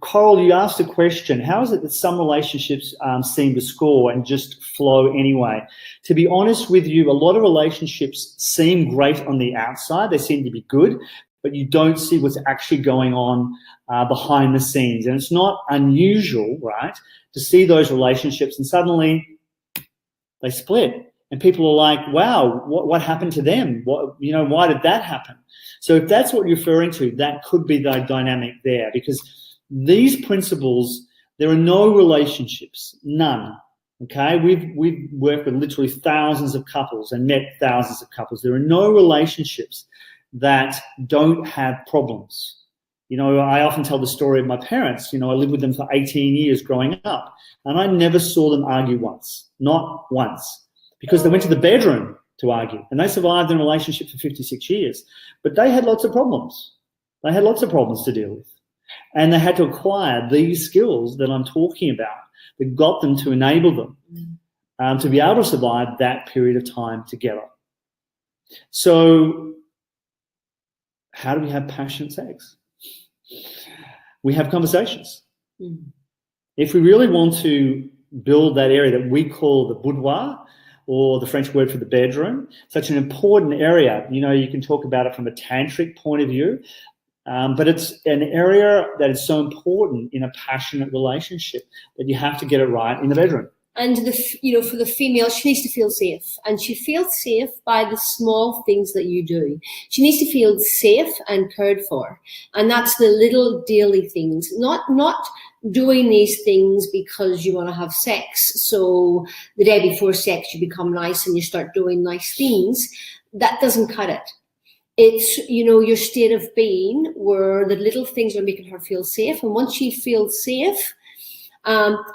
Coral, you asked a question. How is it that some relationships seem to score and just flow anyway? To be honest with you, a lot of relationships seem great on the outside. They seem to be good, but you don't see what's actually going on behind the scenes. And it's not unusual, right, to see those relationships and suddenly they split. And people are like, wow, what happened to them? Why did that happen? So if that's what you're referring to, that could be the dynamic there, because these principles, there are no relationships, none. Okay, we've worked with literally thousands of couples and met thousands of couples. There are no relationships that don't have problems. I often tell the story of my parents. I lived with them for 18 years growing up, and I never saw them argue once, not once. Because they went to the bedroom to argue, and they survived in a relationship for 56 years. But they had lots of problems. They had lots of problems to deal with. And they had to acquire these skills that I'm talking about that got them to enable them to be able to survive that period of time together. So how do we have passionate sex? We have conversations. If we really want to build that area that we call the boudoir, or the French word for the bedroom, such an important area. You can talk about it from a tantric point of view, but it's an area that is so important in a passionate relationship that you have to get it right in the bedroom. And for the female, she needs to feel safe, and she feels safe by the small things that you do. She needs to feel safe and cared for, and that's the little daily things. Not doing these things because you want to have sex. So the day before sex, you become nice and you start doing nice things. That doesn't cut it. It's your state of being where the little things are making her feel safe, and once she feels safe,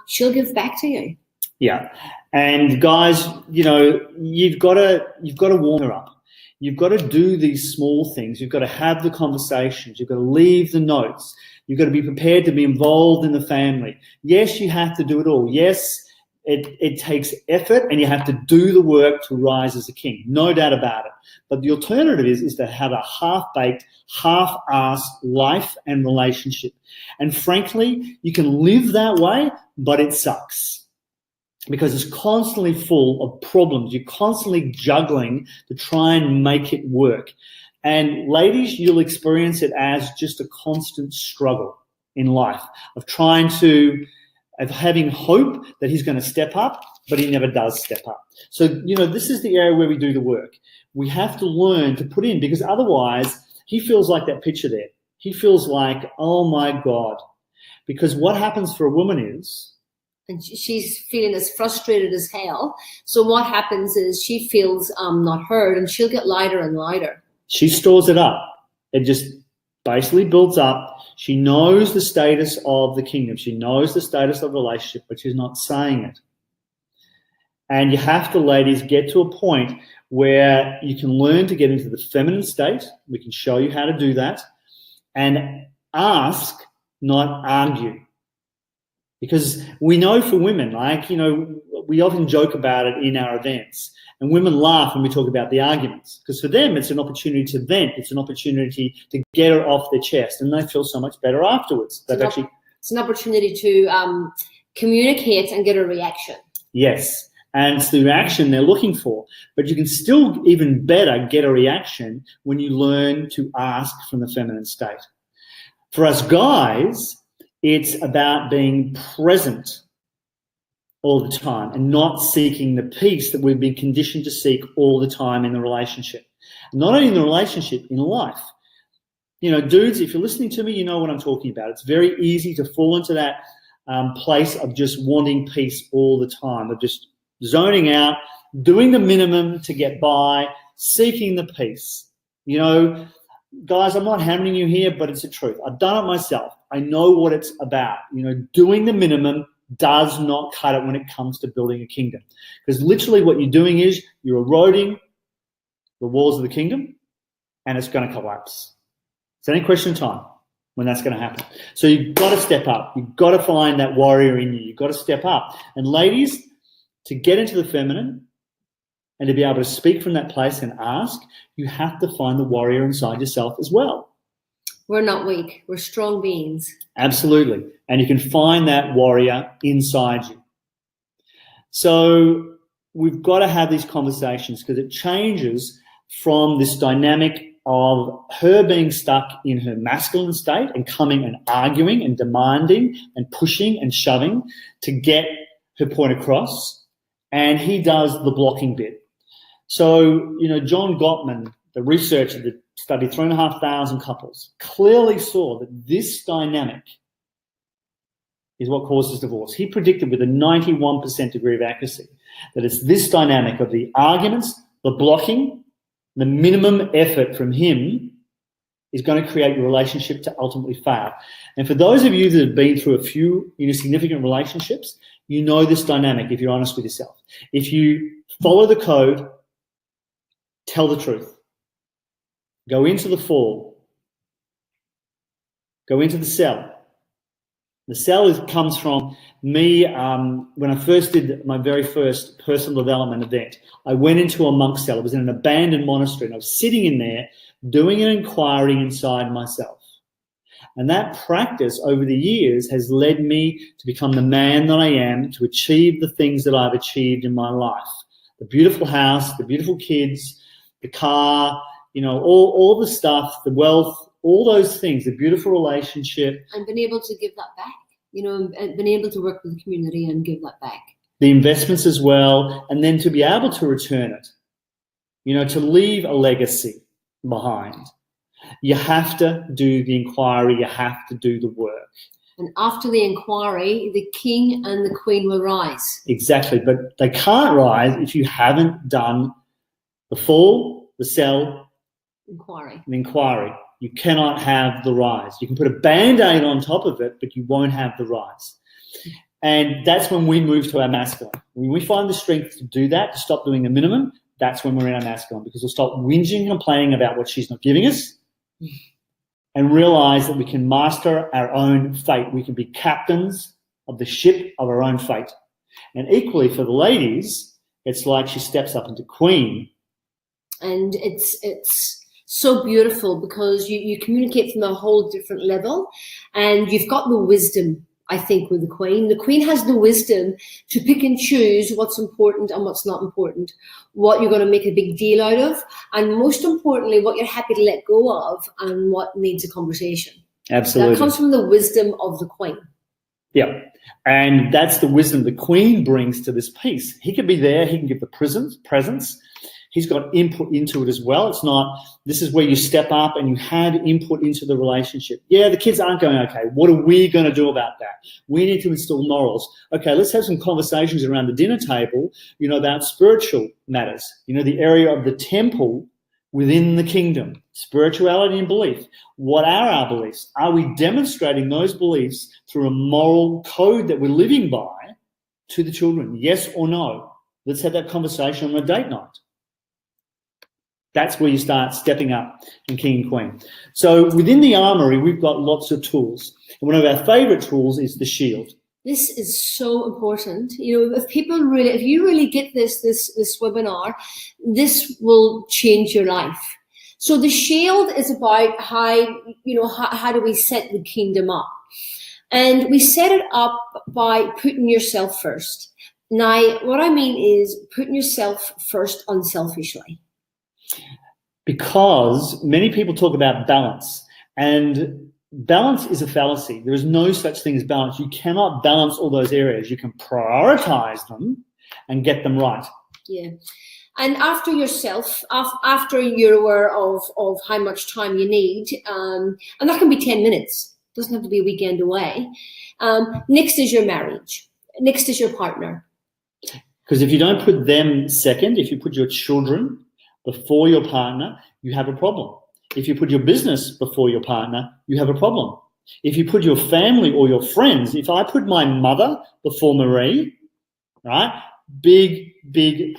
she'll give back to you. Yeah, and guys, you've got to warm her up. You've got to do these small things. You've got to have the conversations. You've got to leave the notes. You've got to be prepared to be involved in the family. Yes, you have to do it all. Yes, it takes effort, and you have to do the work to rise as a king. No doubt about it. But the alternative is to have a half-baked, half-assed life and relationship. And frankly, you can live that way, but it sucks. Because it's constantly full of problems. You're constantly juggling to try and make it work. And ladies, you'll experience it as just a constant struggle in life of trying to of having hope that he's going to step up, but he never does step up. So, this is the area where we do the work. We have to learn to put in, because otherwise he feels like that picture there. He feels like, oh my God. Because what happens for a woman is, and she's feeling as frustrated as hell. So what happens is she feels not heard, and she'll get lighter and lighter. She stores it up. It just basically builds up. She knows the status of the kingdom. She knows the status of the relationship, but she's not saying it. And you have to, ladies, get to a point where you can learn to get into the feminine state. We can show you how to do that. And ask, not argue. Because we know for women, we often joke about it in our events, and women laugh when we talk about the arguments, because for them it's an opportunity to vent, it's an opportunity to get it off their chest, and they feel so much better afterwards. It's an opportunity to communicate and get a reaction. Yes, and it's the reaction they're looking for. But you can still even better get a reaction when you learn to ask from the feminine state. For us guys, it's about being present all the time and not seeking the peace that we've been conditioned to seek all the time in the relationship. Not only in the relationship, in life. Dudes, if you're listening to me, you know what I'm talking about. It's very easy to fall into that place of just wanting peace all the time, of just zoning out, doing the minimum to get by, seeking the peace. Guys, I'm not hammering you here, but it's the truth. I've done it myself. I know what it's about. Doing the minimum does not cut it when it comes to building a kingdom. Because literally what you're doing is you're eroding the walls of the kingdom, and it's going to collapse. It's only a question of time when that's going to happen. So you've got to step up. You've got to find that warrior in you. You've got to step up. And ladies, to get into the feminine and to be able to speak from that place and ask, you have to find the warrior inside yourself as well. We're not weak. We're strong beings. Absolutely. And you can find that warrior inside you. So we've got to have these conversations, because it changes from this dynamic of her being stuck in her masculine state and coming and arguing and demanding and pushing and shoving to get her point across. And he does the blocking bit. So, John Gottman, the researcher that studied 3,500 couples, clearly saw that this dynamic is what causes divorce. He predicted with a 91% degree of accuracy that it's this dynamic of the arguments, the blocking, the minimum effort from him is going to create your relationship to ultimately fail. And for those of you that have been through a few significant relationships, you know this dynamic if you're honest with yourself. If you follow the code, tell the truth. Go into the fall. Go into the cell. The cell comes from me when I first did my very first personal development event. I went into a monk cell. It was in an abandoned monastery, and I was sitting in there doing an inquiry inside myself. And that practice over the years has led me to become the man that I am, to achieve the things that I've achieved in my life. The beautiful house, the beautiful kids, the car, all the stuff, the wealth, all those things, the beautiful relationship. And been able to give that back, and been able to work with the community and give that back. The investments as well, and then to be able to return it, to leave a legacy behind. You have to do the inquiry, you have to do the work. And after the inquiry, the king and the queen will rise. Exactly, but they can't rise if you haven't done the fall, the cell, inquiry. The inquiry. You cannot have the rise. You can put a Band-Aid on top of it, but you won't have the rise. And that's when we move to our masculine. When we find the strength to do that, to stop doing the minimum, that's when we're in our masculine, because we'll stop whinging and complaining about what she's not giving us and realize that we can master our own fate. We can be captains of the ship of our own fate. And equally for the ladies, it's like she steps up into queen. And it's so beautiful, because you communicate from a whole different level, and you've got the wisdom, I think, with the queen. The queen has the wisdom to pick and choose what's important and what's not important, what you're going to make a big deal out of, and most importantly, what you're happy to let go of and what needs a conversation. Absolutely. That comes from the wisdom of the queen. Yeah. And that's the wisdom the Queen brings to this piece. He can be there. He can give the presence. He's got input into it as well. It's not, this is where you step up and you had input into the relationship. Yeah, the kids aren't going okay. What are we going to do about that? We need to instill morals. Okay, let's have some conversations around the dinner table, about spiritual matters, the area of the temple within the kingdom, spirituality and belief. What are our beliefs? Are we demonstrating those beliefs through a moral code that we're living by to the children? Yes or no? Let's have that conversation on a date night. That's where you start stepping up in King and Queen. So within the armory, we've got lots of tools. And one of our favorite tools is the shield. This is so important. If you really get this webinar, this will change your life. So the shield is about how do we set the kingdom up? And we set it up by putting yourself first. Now, what I mean is putting yourself first unselfishly. Because many people talk about balance, and balance is a fallacy. There is no such thing as balance. You cannot balance all those areas. You can prioritize them and get them right. Yeah. And after yourself, after you're aware of how much time you need, and that can be 10 minutes. It doesn't have to be a weekend away. Next is your marriage. Next is your partner. Because if you don't put them second, if you put your children before your partner, you have a problem. If you put your business before your partner, you have a problem. If you put your family or your friends, if I put my mother before Marie, right, big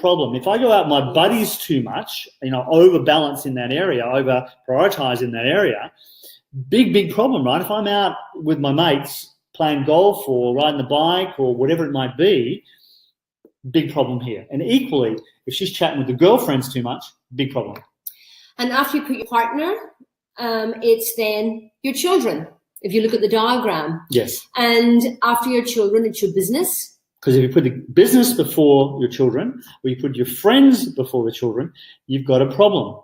problem. If I go out my buddies too much, overbalance in that area, over prioritize in that area, big problem, right? If I'm out with my mates playing golf or riding the bike or whatever it might be, big problem here. And equally, if she's chatting with the girlfriends too much, big problem. And after you put your partner, it's then your children, if you look at the diagram. Yes. And after your children, it's your business. Because if you put the business before your children, or you put your friends before the children, you've got a problem.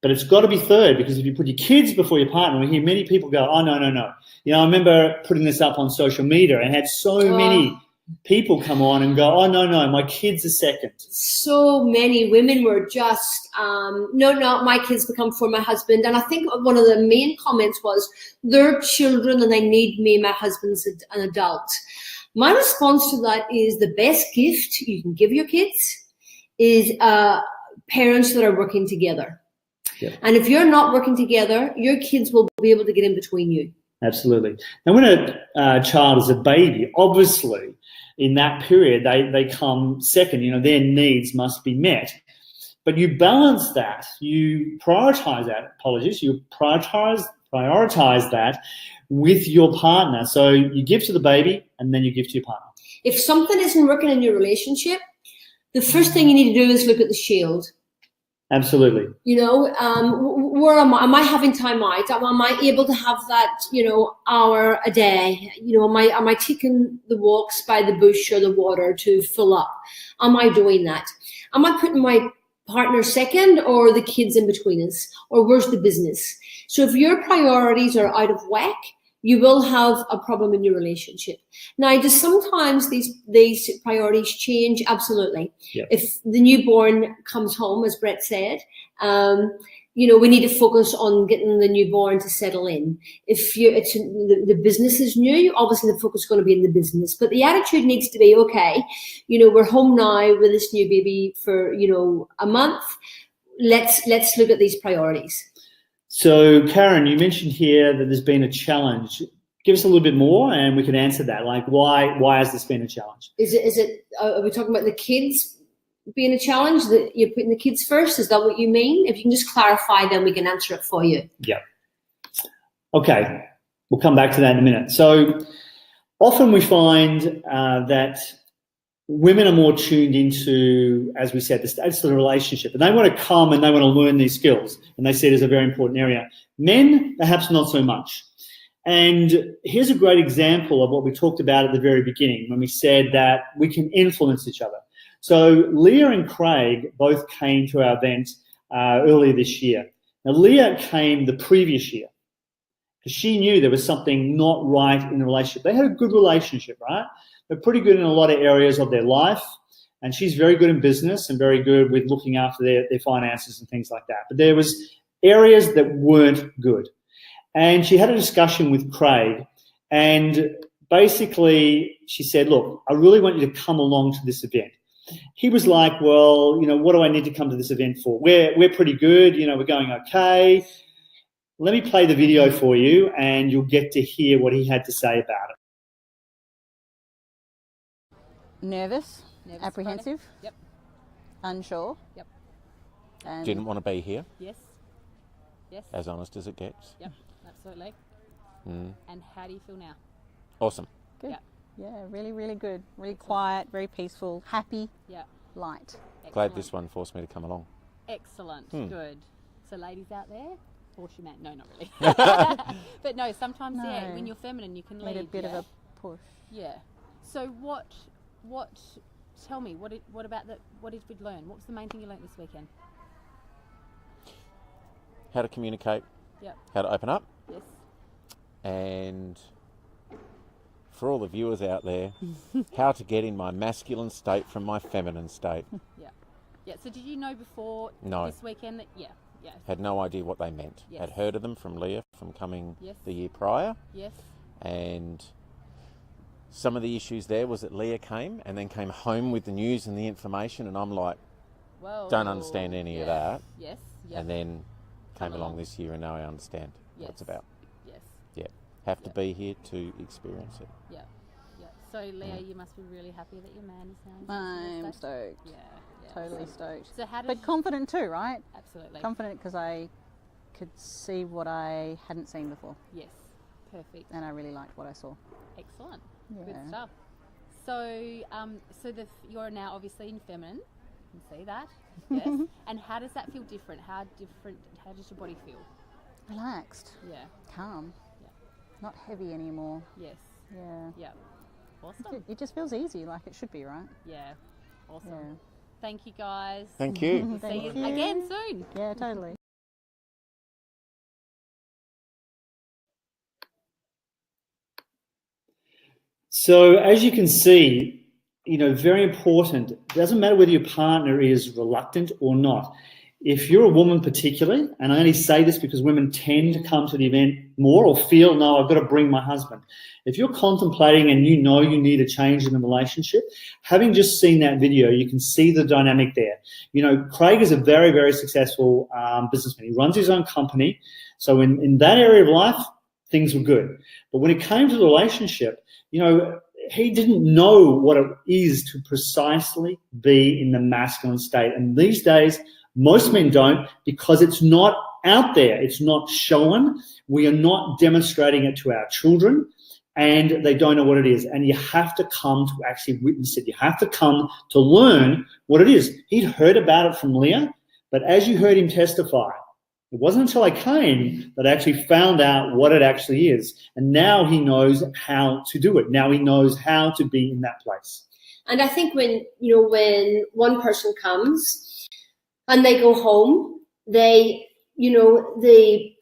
But it's got to be third, because if you put your kids before your partner, we hear many people go, oh, no. I remember putting this up on social media and had so many people come on and go, oh, no, my kids are second. So many women were just, no, my kids become for my husband. And I think one of the main comments was, they're children and they need me, my husband's an adult. My response to that is the best gift you can give your kids is parents that are working together. Yep. And if you're not working together, your kids will be able to get in between you. Absolutely. Now, when a child is a baby, obviously, in that period, they come second. Their needs must be met. But you balance that. You prioritize that. You prioritize that with your partner. So you give to the baby and then you give to your partner. If something isn't working in your relationship, the first thing you need to do is look at the shield. Absolutely. Where am I? Am I having time out? Am I able to have that, hour a day? Am I taking the walks by the bush or the water to fill up? Am I doing that? Am I putting my partner second or the kids in between us? Or where's the business? So if your priorities are out of whack, you will have a problem in your relationship. Now, does sometimes these priorities change? Absolutely. Yep. If the newborn comes home, as Brett said, we need to focus on getting the newborn to settle in. If the business is new, obviously the focus is going to be in the business. But the attitude needs to be, okay, we're home now with this new baby for, a month. Let's look at these priorities. So, Karen, you mentioned here that there's been a challenge. Give us a little bit more and we can answer that. Like, why has this been a challenge? Are we talking about the kids being a challenge, that you're putting the kids first? Is that what you mean? If you can just clarify, then we can answer it for you. Yeah. Okay. We'll come back to that in a minute. So, often we find that women are more tuned into, as we said, the status of the relationship, and they want to come and they want to learn these skills, and they see it as a very important area. Men, perhaps not so much. And here's a great example of what we talked about at the very beginning when we said that we can influence each other. So Leah and Craig both came to our event earlier this year. Now, Leah came the previous year, because she knew there was something not right in the relationship. They had a good relationship, right? They're pretty good in a lot of areas of their life, and she's very good in business and very good with looking after their finances and things like that. But there was areas that weren't good. And she had a discussion with Craig, and basically she said, look, I really want you to come along to this event. He was like, well, what do I need to come to this event for? We're pretty good, we're going okay. Let me play the video for you and you'll get to hear what he had to say about it. Nervous, apprehensive, Friday. Yep. unsure. Yep. And Didn't want to be here, Yes. Yes. as honest as it gets. Yep. Absolutely. Mm. And how do you feel now? Awesome. good. Yeah. Yeah, really, really good. Really quiet, very peaceful, happy, Yeah. light. Glad this one forced me to come along. Excellent. Hmm. Good. So, ladies out there, force your man. No, not really. But no, sometimes, yeah, No. when you're feminine, you can Need lead. a bit yeah? of a push. Yeah. So, what? Tell me, what did we learn? What was the main thing you learned this weekend? How to communicate, Yep. how to open up, Yes. and for all the viewers out there, how to get in my masculine state from my feminine state. Yeah. Yeah. So, did you know before No. this weekend that? Yeah. Yeah. Had no idea what they meant. Yes. Had heard of them from Leah from coming Yes. the year prior, Yes. and some of the issues there was that Leah came and then came home with the news and the information, and I'm like, Well. don't understand any of that. Yes. Yep. And then came Come along along. this year, and now I understand what it's Yes. about. Yes. Yeah, have to Yeah. be here to experience it. Yeah. Yeah. So, Leah, you must be really happy that your man is now in I'm business, eh? stoked. Yeah. Yeah. Totally So, stoked. so how did But confident too, right? absolutely. Confident because I could see what I hadn't seen before, Yes. Perfect. and I really liked what I saw. Excellent. Good Yeah. stuff. So, you're now obviously in feminine. You can see that. Yes. And how does that feel different? How does your body feel? Relaxed, Yeah. calm, Yeah. not heavy anymore. Yes. Yeah. Yeah. Awesome. It just feels easy, like it should be, right? Yeah. Awesome. Yeah. Thank you, guys. Thank you. We'll see Thank you you. again soon. Yeah, totally. So as you can see, very important. It doesn't matter whether your partner is reluctant or not. If you're a woman particularly, and I only say this because women tend to come to the event more or feel, no, I've got to bring my husband. If you're contemplating and you know you need a change in the relationship, having just seen that video, you can see the dynamic there. Craig is a very, very successful businessman. He runs his own company. So in that area of life, things were good. But when it came to the relationship, he didn't know what it is to precisely be in the masculine state. And these days, most men don't, because it's not out there. It's not shown. We are not demonstrating it to our children, and they don't know what it is. And you have to come to actually witness it. You have to come to learn what it is. He'd heard about it from Leah, but as you heard him testify, it wasn't until I came that I actually found out what it actually is. And now he knows how to do it. Now he knows how to be in that place. And I think when one person comes and they go home, the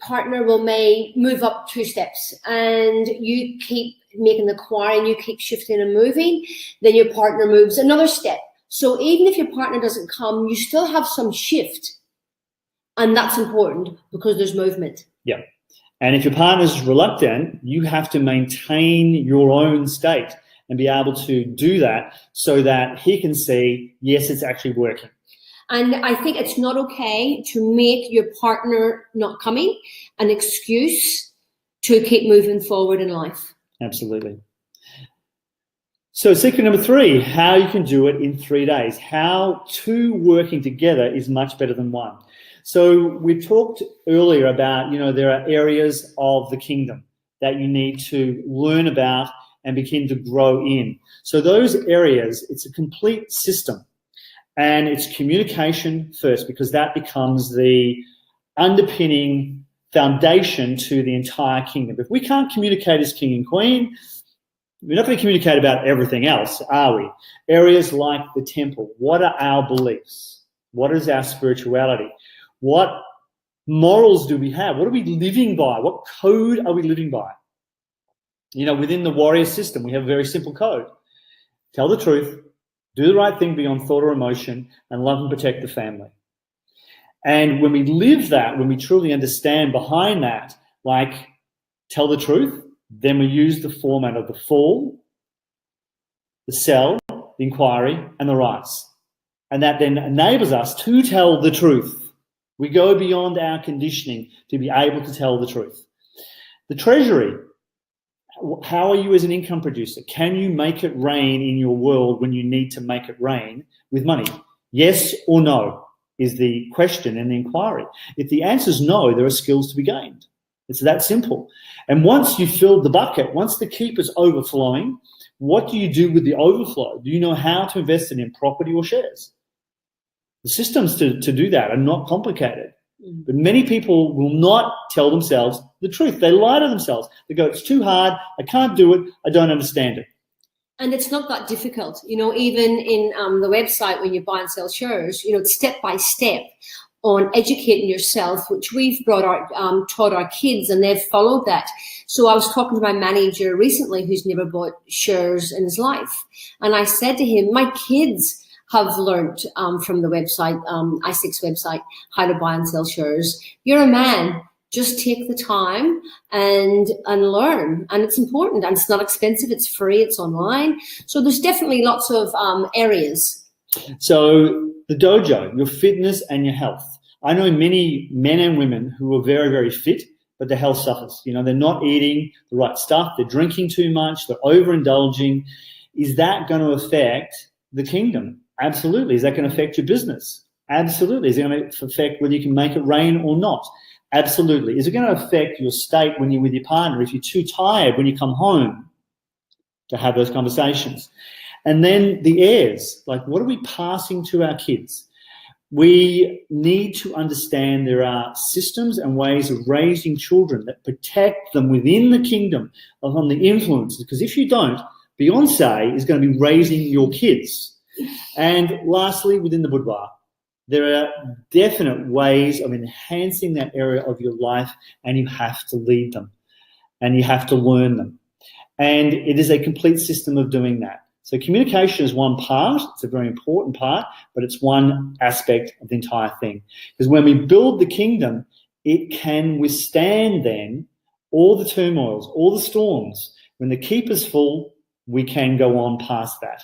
partner may move up 2 steps, and you keep making the choir and you keep shifting and moving, then your partner moves another step. So even if your partner doesn't come, you still have some shift. And that's important because there's movement. Yeah. And if your partner's reluctant, you have to maintain your own state and be able to do that so that he can see, yes, it's actually working. And I think it's not okay to make your partner not coming an excuse to keep moving forward in life. Absolutely. So secret number 3, how you can do it in 3 days. How 2 working together is much better than 1. So we talked earlier about, there are areas of the kingdom that you need to learn about and begin to grow in. So those areas, it's a complete system. And it's communication first, because that becomes the underpinning foundation to the entire kingdom. If we can't communicate as king and queen, we're not going to communicate about everything else, are we? Areas like the temple. What are our beliefs? What is our spirituality? What morals do we have? What are we living by? What code are we living by? Within the warrior system, we have a very simple code. Tell the truth, do the right thing beyond thought or emotion, and love and protect the family. And when we live that, when we truly understand behind that, like tell the truth, then we use the format of the fall, the sell, the inquiry, and the rise. And that then enables us to tell the truth. We go beyond our conditioning to be able to tell the truth. The treasury. How are you as an income producer? Can you make it rain in your world when you need to make it rain with money? Yes or no is the question and the inquiry. If the answer is no, there are skills to be gained. It's that simple. And once you've filled the bucket, once the keep is overflowing, what do you do with the overflow? Do you know how to invest it in property or shares? The systems to do that are not complicated. But many people will not tell themselves the truth. They lie to themselves. They go, it's too hard. I can't do it. I don't understand it. And it's not that difficult. Even in the website when you buy and sell shares, step by step on educating yourself, which we've taught our kids, and they've followed that. So I was talking to my manager recently who's never bought shares in his life. And I said to him, my kids have learned from the website, i6 website, how to buy and sell shares. You're a man. Just take the time and learn. And it's important. And it's not expensive. It's free. It's online. So there's definitely lots of areas. So the dojo, your fitness and your health. I know many men and women who are very, very fit, but their health suffers. They're not eating the right stuff. They're drinking too much. They're overindulging. Is that going to affect the kingdom? Absolutely. Is that going to affect your business? Absolutely. Is it going to affect whether you can make it rain or not? Absolutely. Is it going to affect your state when you're with your partner if you're too tired when you come home to have those conversations? And then the heirs, like what are we passing to our kids? We need to understand there are systems and ways of raising children that protect them within the kingdom from the influences. Because if you don't, Beyonce is going to be raising your kids. And lastly, within the boudoir, there are definite ways of enhancing that area of your life, and you have to lead them and you have to learn them. And it is a complete system of doing that. So communication is one part. It's a very important part, but it's one aspect of the entire thing. Because when we build the kingdom, it can withstand then all the turmoils, all the storms. When the keep is full, we can go on past that.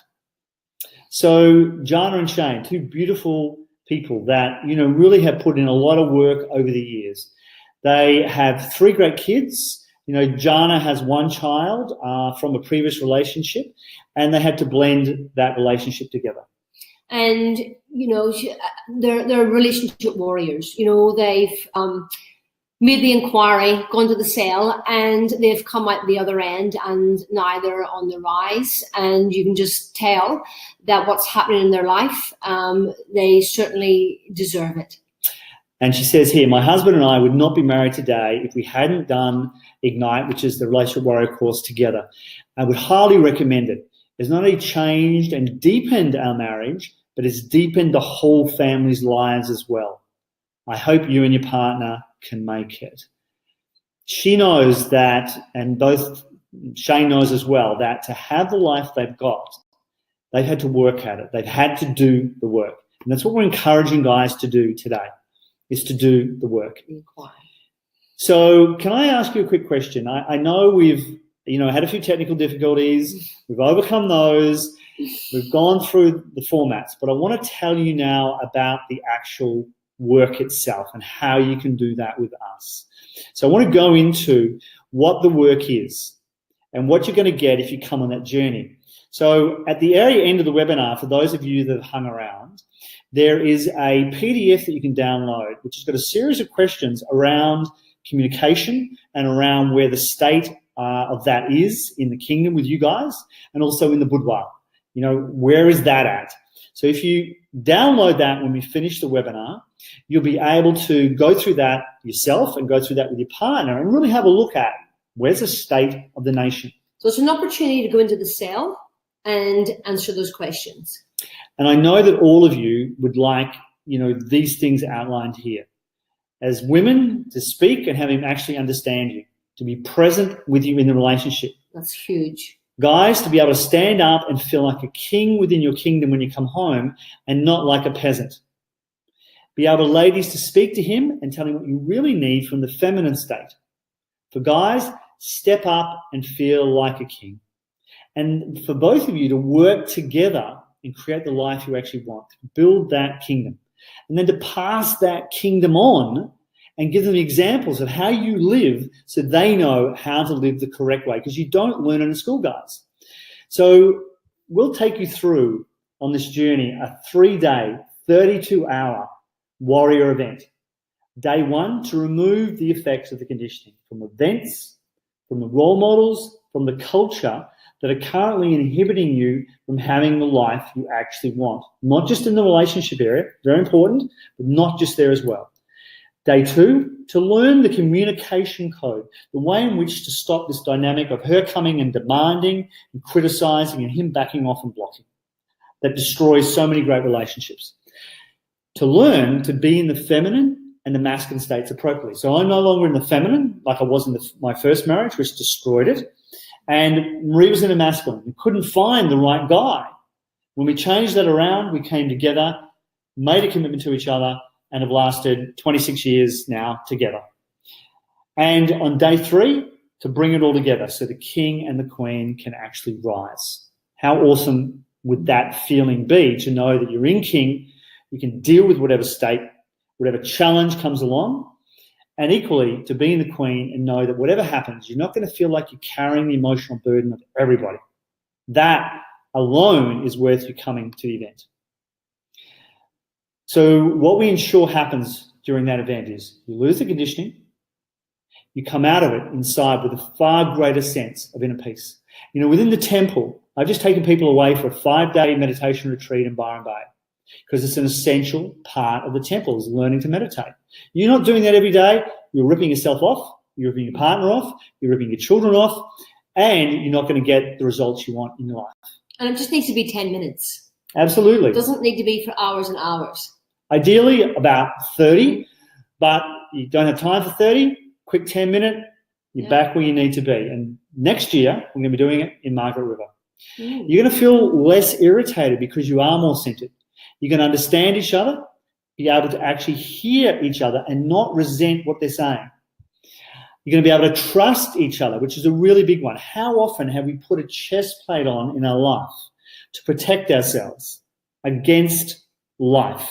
So Jana and Shane, two beautiful people that, really have put in a lot of work over the years. They have 3 great kids. Jana has 1 child from a previous relationship, and they had to blend that relationship together. And, they're relationship warriors. They've made the inquiry, gone to the sale, and they've come out the other end, and now they're on the rise. And you can just tell that what's happening in their life, they certainly deserve it. And she says here, my husband and I would not be married today if we hadn't done Ignite, which is the Relationship Warrior course, together. I would highly recommend it. It's not only changed and deepened our marriage, but it's deepened the whole family's lives as well. I hope you and your partner can make it. She knows that, and both Shane knows as well, that to have the life they've got, they've had to work at it. They've had to do the work. And that's what we're encouraging guys to do today, is to do the work. So can I ask you a quick question? I know we've had a few technical difficulties. We've overcome those. We've gone through the formats. But I want to tell you now about the actual work itself and how you can do that with us. So I want to go into what the work is and what you're going to get if you come on that journey. So at the area end of the webinar, for those of you that have hung around, there is a PDF that you can download, which has got a series of questions around communication and around where the state of that is in the kingdom with you guys, and also in the boudoir. Where is that at? So if you download that when we finish the webinar, you'll be able to go through that yourself and go through that with your partner and really have a look at where's the state of the nation. So it's an opportunity to go into the cell and answer those questions. And I know that all of you would like, these things outlined here. as women to speak and have him actually understand you, to be present with you in the relationship. That's huge. Guys, to be able to stand up and feel like a king within your kingdom when you come home and not like a peasant. Be able, ladies, to speak to him and tell him what you really need from the feminine state. For guys, step up and feel like a king. And for both of you to work together and create the life you actually want, build that kingdom. And then to pass that kingdom on and give them examples of how you live so they know how to live the correct way, because you don't learn in a school, guys. So we'll take you through on this journey a 3-day, 32-hour warrior event. Day 1, to remove the effects of the conditioning from events, from the role models, from the culture that are currently inhibiting you from having the life you actually want. Not just in the relationship area, very important, but not just there as well. Day 2, to learn the communication code, the way in which to stop this dynamic of her coming and demanding and criticizing and him backing off and blocking. That destroys so many great relationships. To learn to be in the feminine and the masculine states appropriately. So I'm no longer in the feminine like I was in my first marriage, which destroyed it. And Marie was in the masculine. We couldn't find the right guy. When we changed that around, we came together, made a commitment to each other, and have lasted 26 years now together. And on day 3, to bring it all together so the king and the queen can actually rise. How awesome would that feeling be, to know that you're in king, you can deal with whatever state, whatever challenge comes along, and equally to be in the queen and know that whatever happens, you're not going to feel like you're carrying the emotional burden of everybody. That alone is worth you coming to the event. So what we ensure happens during that event is you lose the conditioning, you come out of it inside with a far greater sense of inner peace. You know, within the temple, I've just taken people away for a 5-day meditation retreat in Byron Bay, because it's an essential part of the temple, is learning to meditate. You're not doing that every day. You're ripping yourself off, you're ripping your partner off, you're ripping your children off, and you're not going to get the results you want in your life. And it just needs to be 10 minutes. Absolutely. It doesn't need to be for hours and hours. Ideally about 30, but you don't have time for 30, quick 10-minute, you're back where you need to be. And next year, we're going to be doing it in Margaret River. You're going to feel less irritated because you are more centered. You can understand each other, be able to actually hear each other and not resent what they're saying. You're going to be able to trust each other, which is a really big one. How often have we put a chest plate on in our life to protect ourselves against life?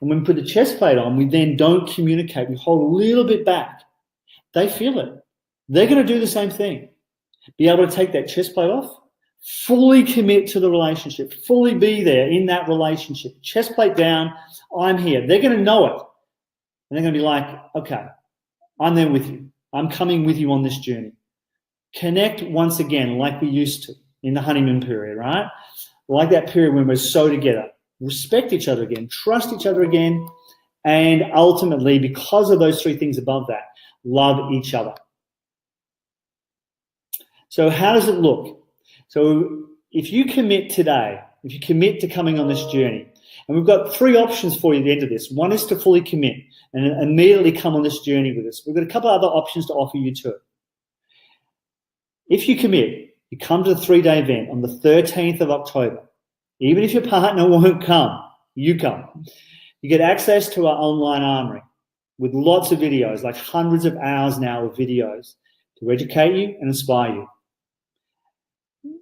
And when we put the chest plate on, we then don't communicate. We hold a little bit back. They feel it. They're going to do the same thing. Be able to take that chest plate off, fully commit to the relationship, fully be there in that relationship. Chest plate down, I'm here. They're going to know it. And they're going to be like, okay, I'm there with you. I'm coming with you on this journey. Connect once again like we used to in the honeymoon period, right? Like that period when we're so together. Respect each other again, trust each other again, and ultimately, because of those 3 things above that, love each other. So how does it look? So if you commit today, if you commit to coming on this journey, and we've got 3 options for you at the end of this. One is to fully commit and immediately come on this journey with us. We've got a couple other options to offer you too. If you commit, you come to the 3-day event on the 13th of October. Even if your partner won't come, you come. You get access to our online armory with lots of videos, like hundreds of hours now of videos to educate you and inspire you.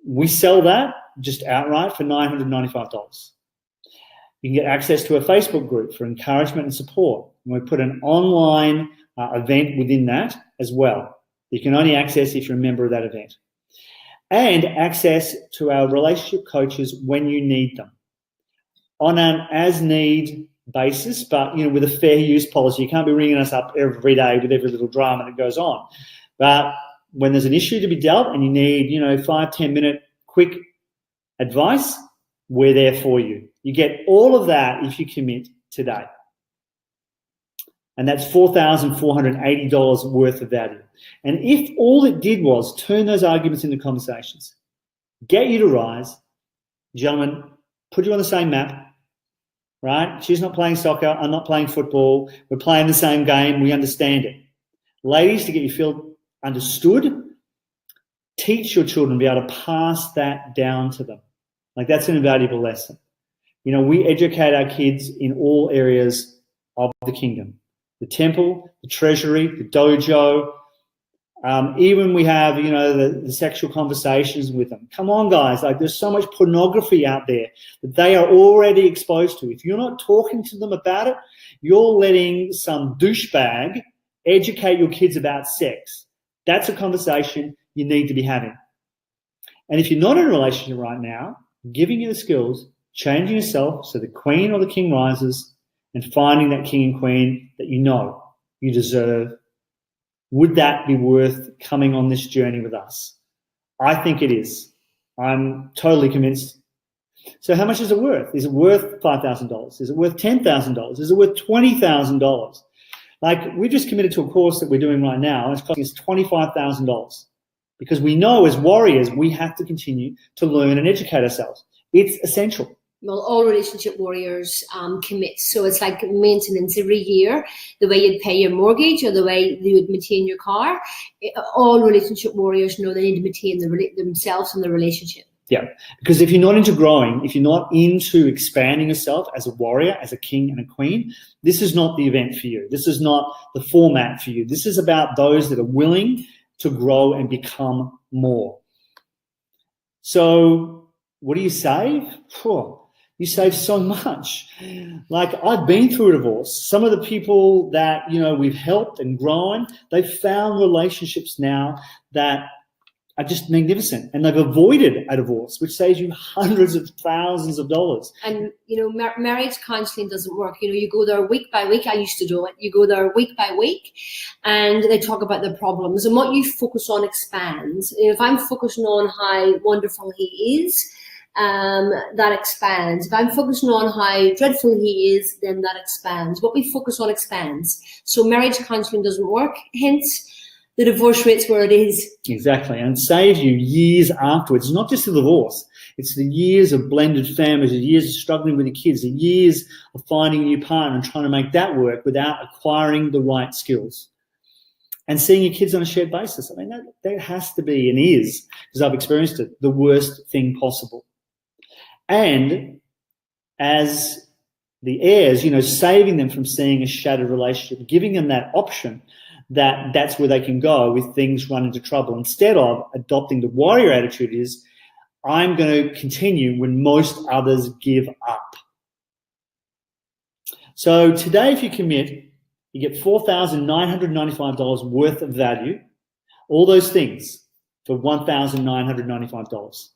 We sell that just outright for $995. You can get access to a Facebook group for encouragement and support. And we put an online event within that as well. You can only access if you're a member of that event. And access to our relationship coaches when you need them on an as-need basis, but with a fair use policy. You can't be ringing us up every day with every little drama that goes on. But when there's an issue to be dealt and you need 5-10 minute quick advice, we're there for you. You get all of that if you commit today. And that's $4,480 worth of value. And if all it did was turn those arguments into conversations, get you to rise, gentlemen, put you on the same map, right? She's not playing soccer. I'm not playing football. We're playing the same game. We understand it. Ladies, to get you feel understood, teach your children, be able to pass that down to them. Like, that's an invaluable lesson. You know, we educate our kids in all areas of the kingdom, the temple, the treasury, the dojo. Even we have, you know, the sexual conversations with them. Come on, guys. Like, there's so much pornography out there that they are already exposed to. If you're not talking to them about it, you're letting some douchebag educate your kids about sex. That's a conversation you need to be having. And if you're not in a relationship right now, giving you the skills, changing yourself so the queen or the king rises, and finding that king and queen that you know you deserve. Would that be worth coming on this journey with us? I think it is. I'm totally convinced. So how much is it worth? Is it worth $5,000? Is it worth $10,000? Is it worth $20,000? Like, we just committed to a course that we're doing right now, and it's costing us $25,000 because we know as warriors we have to continue to learn and educate ourselves. It's essential. Well, all relationship warriors commit. So it's like maintenance every year, the way you'd pay your mortgage or the way you would maintain your car. All relationship warriors know they need to maintain themselves and the relationship. Yeah, because if you're not into growing, if you're not into expanding yourself as a warrior, as a king and a queen, this is not the event for you. This is not the format for you. This is about those that are willing to grow and become more. So what do you save? You save so much. Like, I've been through a divorce. Some of the people that, you know, we've helped and grown, they've found relationships now that are just magnificent, and they've avoided a divorce, which saves you hundreds of thousands of dollars. And, you know, marriage counselling doesn't work. You know, you go there week by week. I used to do it. You go there week by week, and they talk about the problems, and what you focus on expands. If I'm focusing on how wonderful he is, that expands. If I'm focusing on how dreadful he is, then that expands. What we focus on expands. So marriage counselling doesn't work, hence the divorce rate's where it is. Exactly, and it saves you years afterwards. It's not just the divorce. It's the years of blended families, the years of struggling with the kids, the years of finding a new partner and trying to make that work without acquiring the right skills. And seeing your kids on a shared basis. I mean, that has to be, and is, because I've experienced it, the worst thing possible. And as the heirs, you know, saving them from seeing a shattered relationship, giving them that option that's where they can go with things run into trouble. Instead of adopting the warrior attitude is, I'm going to continue when most others give up. So today, if you commit, you get $4,995 worth of value, all those things for $1,995.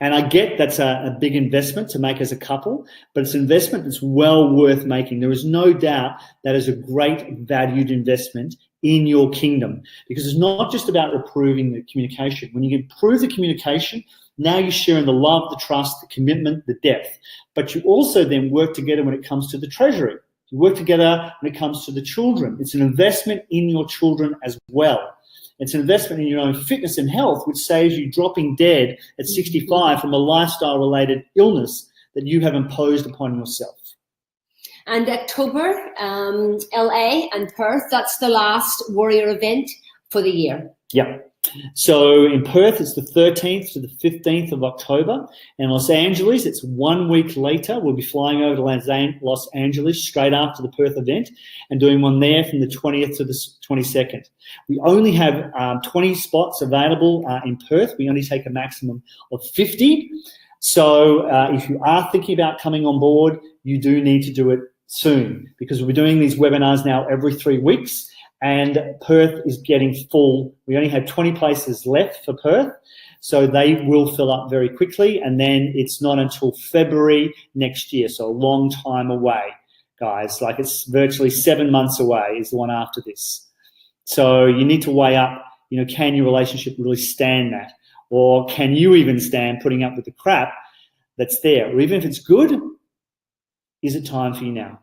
And I get that's a big investment to make as a couple, but it's an investment that's well worth making. There is no doubt that is a great valued investment in your kingdom, because it's not just about improving the communication. When you improve the communication, now you're sharing the love, the trust, the commitment, the depth. But you also then work together when it comes to the treasury. You work together when it comes to the children. It's an investment in your children as well. It's an investment in your own fitness and health, which saves you dropping dead at 65 from a lifestyle-related illness that you have imposed upon yourself. And October, LA and Perth, that's the last warrior event for the year. Yeah. So in Perth, it's the 13th to the 15th of October. In Los Angeles, it's 1 week later. We'll be flying over to Los Angeles straight after the Perth event and doing one there from the 20th to the 22nd. We only have 20 spots available in Perth. We only take a maximum of 50. So if you are thinking about coming on board, you do need to do it soon, because we'll be doing these webinars now every 3 weeks. And Perth is getting full. We only have 20 places left for Perth, so they will fill up very quickly. And then it's not until February next year, so a long time away, guys. Like, it's virtually 7 months away is the one after this. So you need to weigh up, you know, can your relationship really stand that? Or can you even stand putting up with the crap that's there? Or even if it's good, is it time for you now?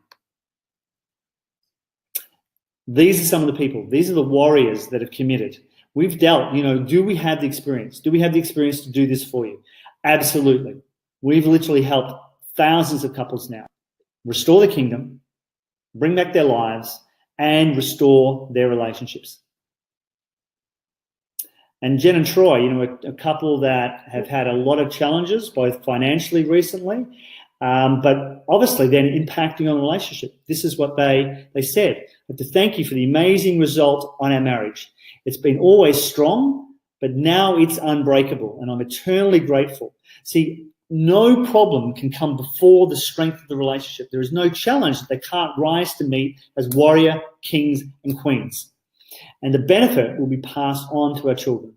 These are some of the people. These are the warriors that have committed. We've dealt, you know, do we have the experience? Do we have the experience to do this for you? Absolutely. We've literally helped thousands of couples now. restore the kingdom, bring back their lives, and restore their relationships. And Jen and Troy, a couple that have had a lot of challenges, both financially recently, but obviously then impacting on the relationship. This is what they said. I have to thank you for the amazing result on our marriage. It's been always strong, but now it's unbreakable, and I'm eternally grateful. See, no problem can come before the strength of the relationship. There is no challenge that they can't rise to meet as warrior kings and queens. And the benefit will be passed on to our children.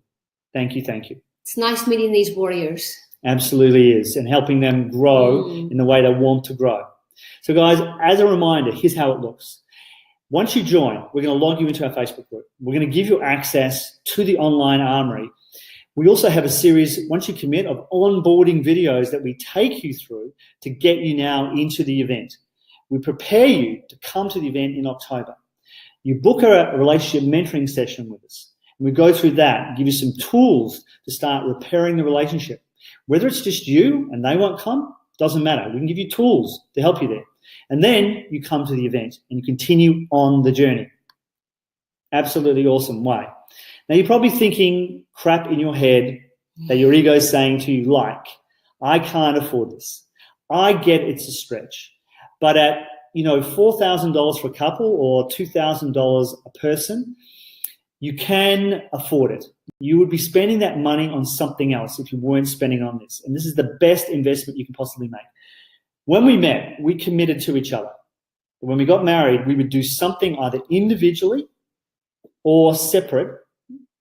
Thank you, thank you. It's nice meeting these warriors. Absolutely is, and helping them grow in the way they want to grow. So guys, as a reminder, here's how it looks. Once you join, we're going to log you into our Facebook group. We're going to give you access to the online armory. We also have a series, once you commit, of onboarding videos that we take you through to get you now into the event. We prepare you to come to the event in October. You book a relationship mentoring session with us. And we go through that and give you some tools to start repairing the relationship. Whether it's just you and they won't come, doesn't matter. We can give you tools to help you there. And then you come to the event and you continue on the journey. Absolutely awesome way. Now you're probably thinking crap in your head that your ego is saying to you, like, I can't afford this. I get it's a stretch. But at $4,000 for a couple or $2,000 a person, you can afford it. You would be spending that money on something else if you weren't spending on this. And this is the best investment you can possibly make. When we met, we committed to each other. When we got married, we would do something either individually or separate.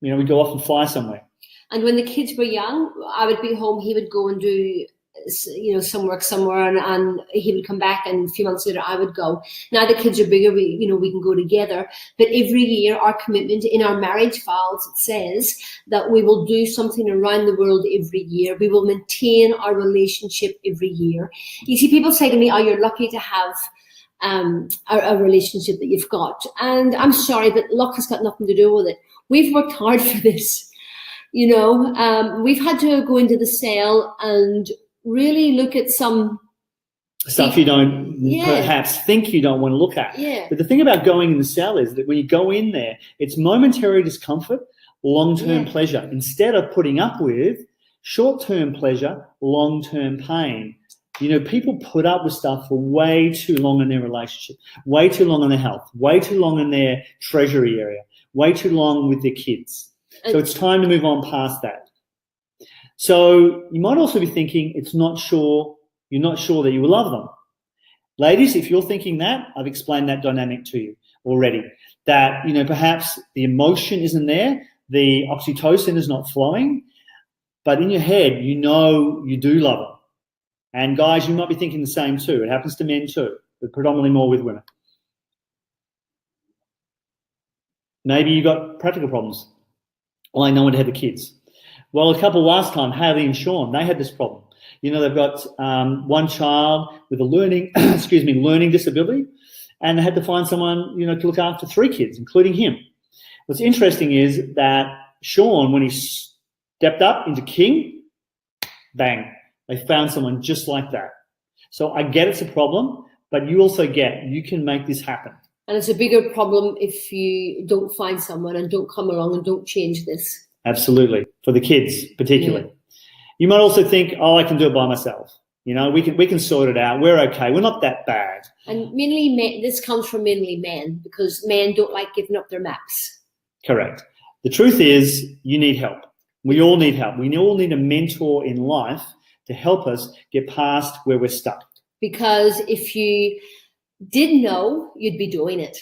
We'd go off and fly somewhere. And when the kids were young, I would be home, he would go and do some work somewhere, and he would come back, and a few months later I would go. Now the kids are bigger, we can go together. But every year our commitment in our marriage vows, it says that we will do something around the world every year. We will maintain our relationship every year. You see, people say to me, oh, you're lucky to have a relationship that you've got. And I'm sorry, but luck has got nothing to do with it. We've worked hard for this. We've had to go into the cell and really look at some stuff you don't perhaps think you don't want to look at. Yeah. But the thing about going in the cell is that when you go in there, it's momentary discomfort, long-term pleasure, instead of putting up with short-term pleasure, long-term pain. People put up with stuff for way too long in their relationship, way too long in their health, way too long in their treasury area, way too long with their kids. So it's time to move on past that. So you might also be thinking you're not sure that you will love them. Ladies, if you're thinking that, I've explained that dynamic to you already. That, perhaps the emotion isn't there, the oxytocin is not flowing, but in your head, you do love them. And guys, you might be thinking the same too. It happens to men too, but predominantly more with women. Maybe you've got practical problems. Well, I know when to have the kids. Well, a couple last time, Haley and Sean, they had this problem. They've got one child with a learning disability, and they had to find someone, to look after 3 kids, including him. What's interesting is that Sean, when he stepped up into king, bang, they found someone just like that. So I get it's a problem, but you also get you can make this happen. And it's a bigger problem if you don't find someone and don't come along and don't change this. Absolutely. For the kids, particularly. Yeah. You might also think, I can do it by myself. We can sort it out. We're okay. We're not that bad. And mainly men, this comes from mainly men, because men don't like giving up their maps. Correct. The truth is you need help. We all need help. We all need a mentor in life to help us get past where we're stuck. Because if you did know, you'd be doing it.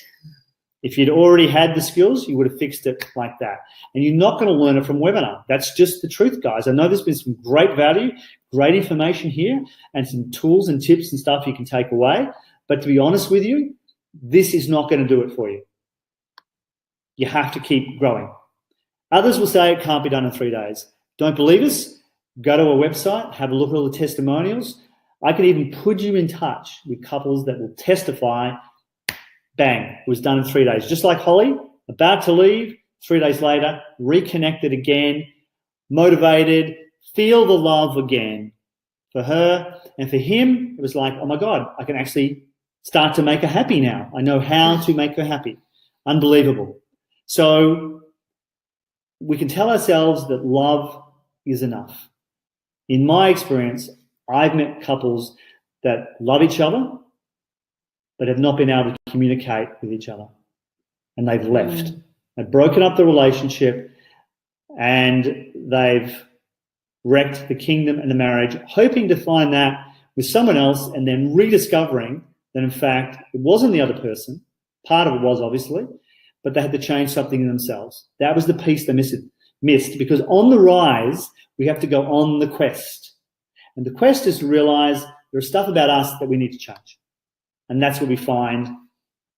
If you'd already had the skills, you would have fixed it like that. And you're not going to learn it from webinar. That's just the truth, guys. I know there's been some great value, great information here, and some tools and tips and stuff you can take away. But to be honest with you, this is not going to do it for you. You have to keep growing. Others will say it can't be done in 3 days. Don't believe us? Go to our website, have a look at all the testimonials. I can even put you in touch with couples that will testify. Bang, it was done in 3 days. Just like Holly, about to leave, 3 days later, reconnected again, motivated, feel the love again. For her and for him, it was like, oh my God, I can actually start to make her happy now. I know how to make her happy. Unbelievable. So we can tell ourselves that love is enough. In my experience, I've met couples that love each other but have not been able to communicate with each other. And they've left. They've broken up the relationship and they've wrecked the kingdom and the marriage, hoping to find that with someone else and then rediscovering that, in fact, it wasn't the other person. Part of it was, obviously, but they had to change something in themselves. That was the piece they missed, because on the rise, we have to go on the quest. And the quest is to realize there's stuff about us that we need to change. And that's where we find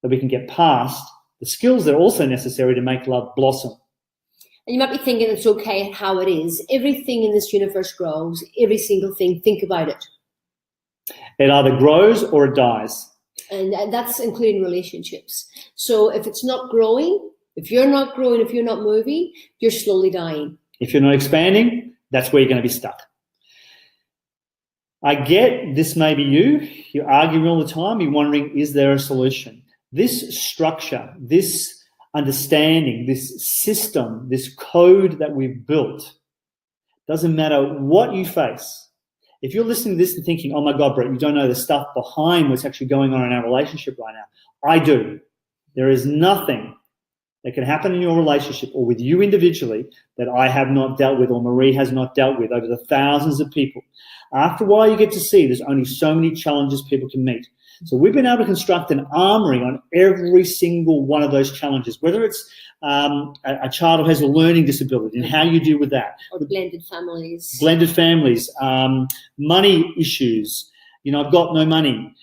that we can get past the skills that are also necessary to make love blossom. And you might be thinking it's okay how it is. Everything in this universe grows, every single thing. Think about it. It either grows or it dies. And that's including relationships. So if it's not growing, if you're not growing, if you're not moving, you're slowly dying. If you're not expanding, that's where you're going to be stuck. I get this may be you. You're arguing all the time. You're wondering, is there a solution? This structure, this understanding, this system, this code that we've built, doesn't matter what you face. If you're listening to this and thinking, oh my God, Brett, you don't know the stuff behind what's actually going on in our relationship right now. I do. There is nothing that can happen in your relationship or with you individually that I have not dealt with or Marie has not dealt with over the thousands of people. After a while, you get to see there's only so many challenges people can meet. So we've been able to construct an armory on every single one of those challenges, whether it's a child who has a learning disability and how you deal with that. Or blended families. Blended families, money issues, I've got no money,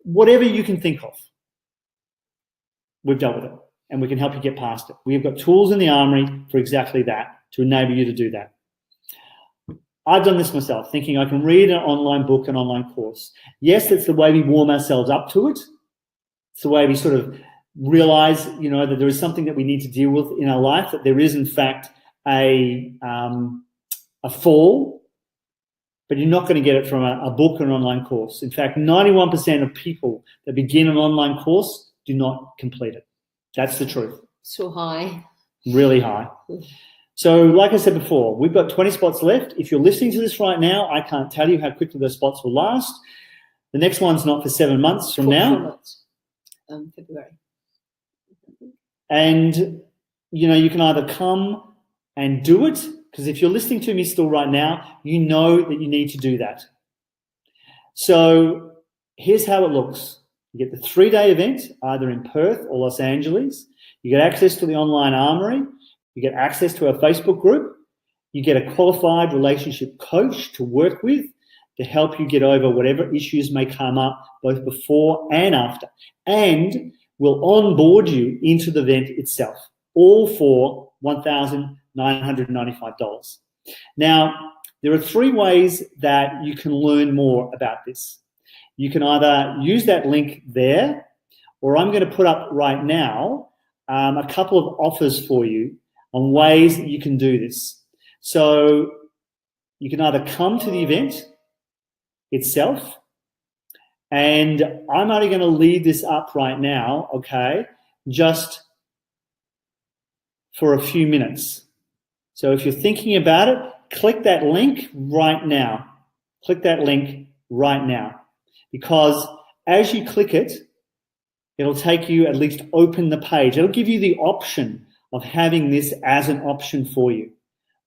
whatever you can think of, we've dealt with it and we can help you get past it. We've got tools in the armory for exactly that, to enable you to do that. I've done this myself, thinking I can read an online book, an online course. Yes, it's the way we warm ourselves up to it. It's the way we sort of realize, that there is something that we need to deal with in our life, that there is, in fact, a fall, but you're not going to get it from a book or an online course. In fact, 91% of people that begin an online course do not complete it. That's the truth. So high. Really high. So like I said before, we've got 20 spots left. If you're listening to this right now, I can't tell you how quickly those spots will last. The next one's not for 7 months from now. 4 months. February. And, you can either come and do it, because if you're listening to me still right now, you know that you need to do that. So here's how it looks. You get the 3-day event, either in Perth or Los Angeles. You get access to the online armory. You get access to our Facebook group. You get a qualified relationship coach to work with to help you get over whatever issues may come up both before and after. And we'll onboard you into the event itself, all for $1,995. Now, there are 3 ways that you can learn more about this. You can either use that link there, or I'm going to put up right now a couple of offers for you on ways that you can do this. So you can either come to the event itself, and I'm only going to leave this up right now, okay, just for a few minutes. So if you're thinking about it, click that link right now. Click that link right now. Because as you click it, it'll take you, at least open the page. It'll give you the option of having this as an option for you.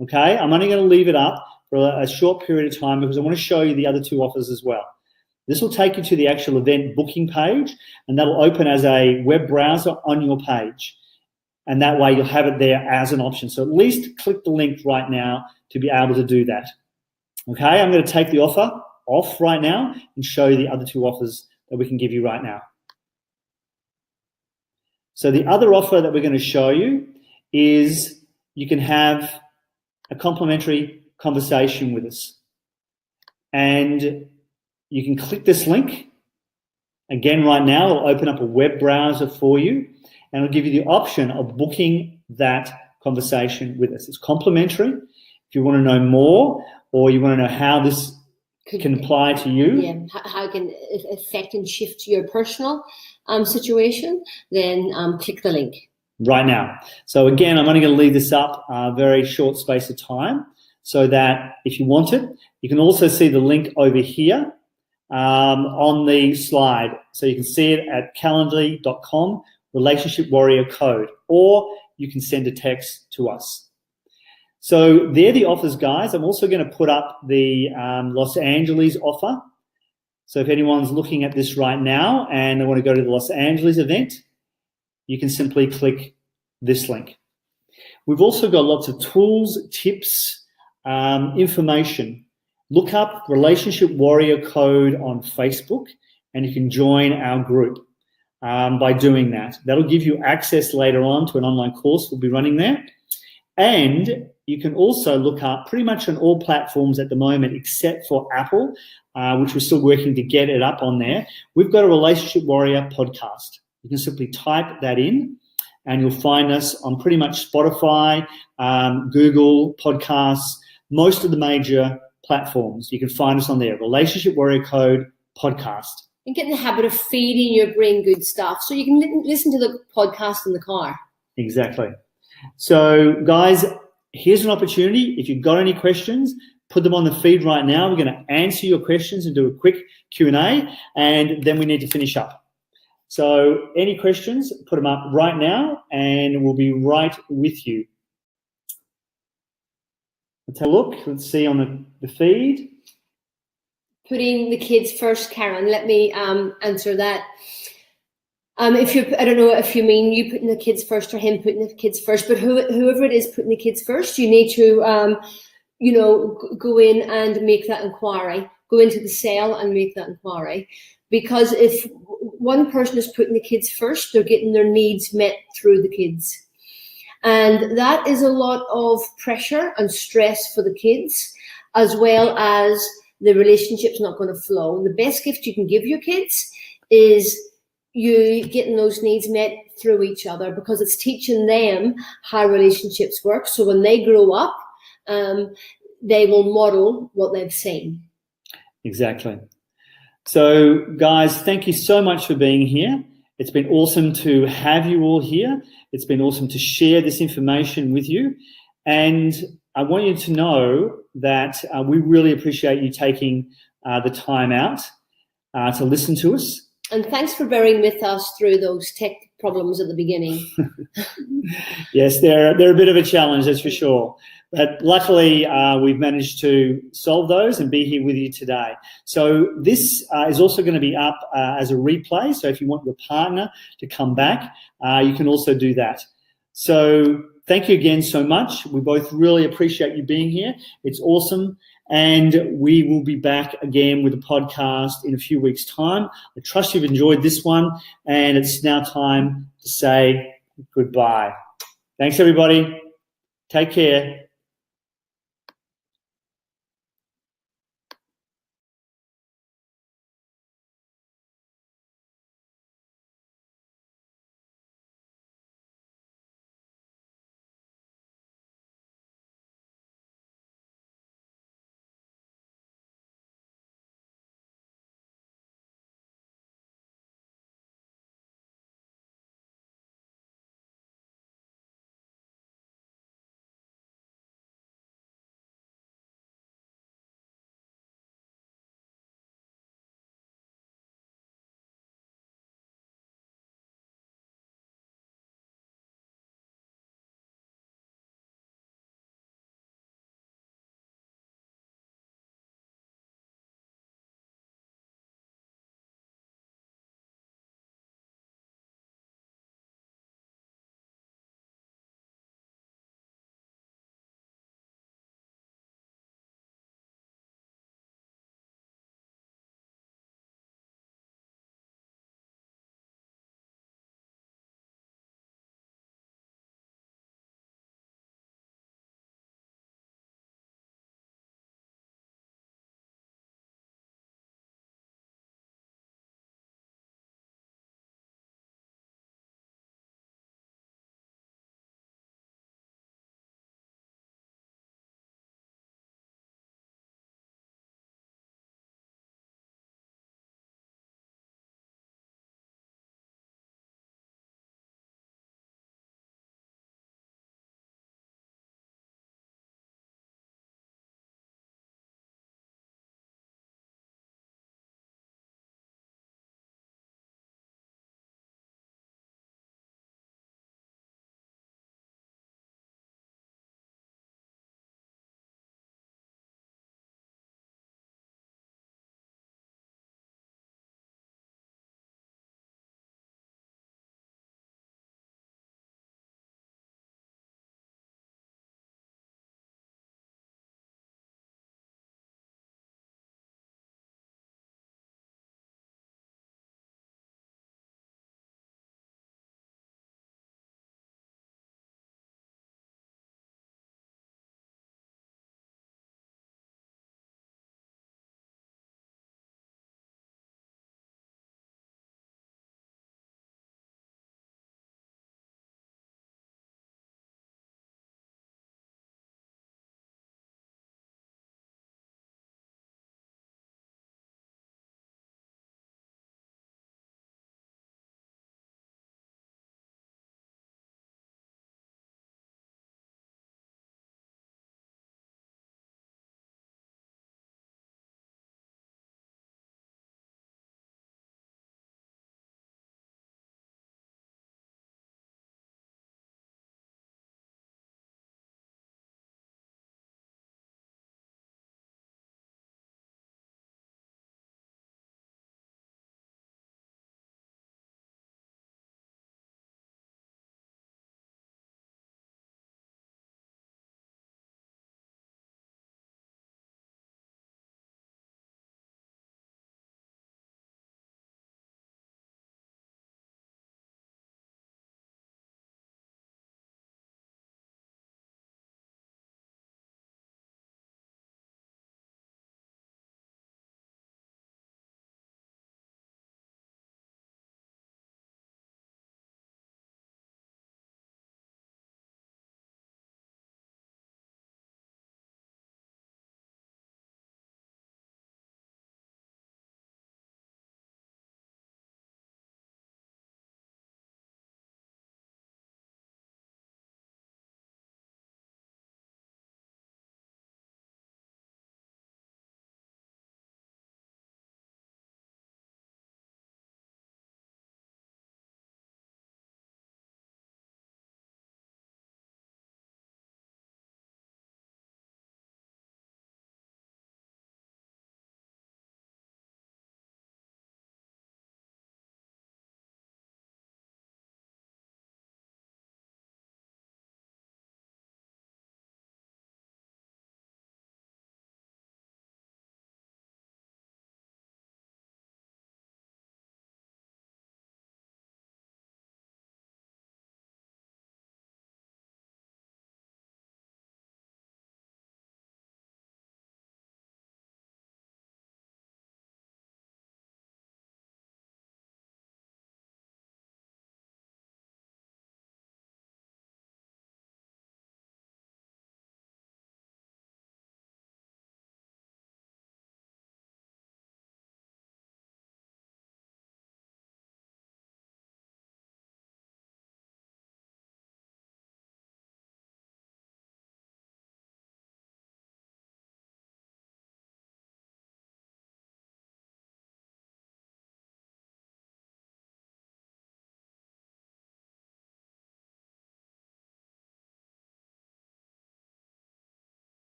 Okay, I'm only going to leave it up for a short period of time because I want to show you the other 2 offers as well. This will take you to the actual event booking page, and that'll open as a web browser on your page. And that way you'll have it there as an option. So at least click the link right now to be able to do that. Okay, I'm going to take the offer off right now and show you the other 2 offers that we can give you right now. So the other offer that we're going to show you is you can have a complimentary conversation with us. And you can click this link. Again, right now, it'll open up a web browser for you, and it'll give you the option of booking that conversation with us. It's complimentary. If you want to know more, or you want to know how this can apply to you. Yeah, how it can affect and shift your personal situation, then click the link. Right now. So again, I'm only going to leave this up a very short space of time so that if you want it, you can also see the link over here on the slide. So you can see it at calendly.com, Relationship Warrior Code, or you can send a text to us. So they're the offers, guys. I'm also going to put up the Los Angeles offer. So if anyone's looking at this right now and they want to go to the Los Angeles event, you can simply click this link. We've also got lots of tools, tips, information. Look up Relationship Warrior Code on Facebook and you can join our group by doing that. That'll give you access later on to an online course we'll be running there. And you can also look up pretty much on all platforms at the moment except for Apple, which we're still working to get it up on there. We've got a Relationship Warrior podcast. You can simply type that in and you'll find us on pretty much Spotify, Google Podcasts, most of the major platforms. You can find us on there, Relationship Warrior Code podcast. And get in the habit of feeding your brain good stuff so you can listen to the podcast in the car. Exactly. So, guys, here's an opportunity. If you've got any questions, put them on the feed right now. We're going to answer your questions and do a quick Q&A, and then we need to finish up. So any questions, put them up right now and we'll be right with you. Let's have a look. Let's see on the feed. Putting the kids first, Karen. Let me answer that. I don't know if you mean you putting the kids first or him putting the kids first, but whoever it is putting the kids first, you need to, go in and make that inquiry. Go into the cell and make that inquiry. Because if one person is putting the kids first, they're getting their needs met through the kids. And that is a lot of pressure and stress for the kids, as well as the relationship's not going to flow. The best gift you can give your kids is you getting those needs met through each other, because it's teaching them how relationships work. So when they grow up, they will model what they've seen. Exactly. So, guys, thank you so much for being here. It's been awesome to have you all here. It's been awesome to share this information with you. And I want you to know that we really appreciate you taking the time out to listen to us. And thanks for bearing with us through those tech problems at the beginning. Yes, they're a bit of a challenge, that's for sure. But luckily, we've managed to solve those and be here with you today. So this is also going to be up as a replay. So if you want your partner to come back, you can also do that. So thank you again so much. We both really appreciate you being here. It's awesome. And we will be back again with a podcast in a few weeks' time. I trust you've enjoyed this one. And it's now time to say goodbye. Thanks, everybody. Take care.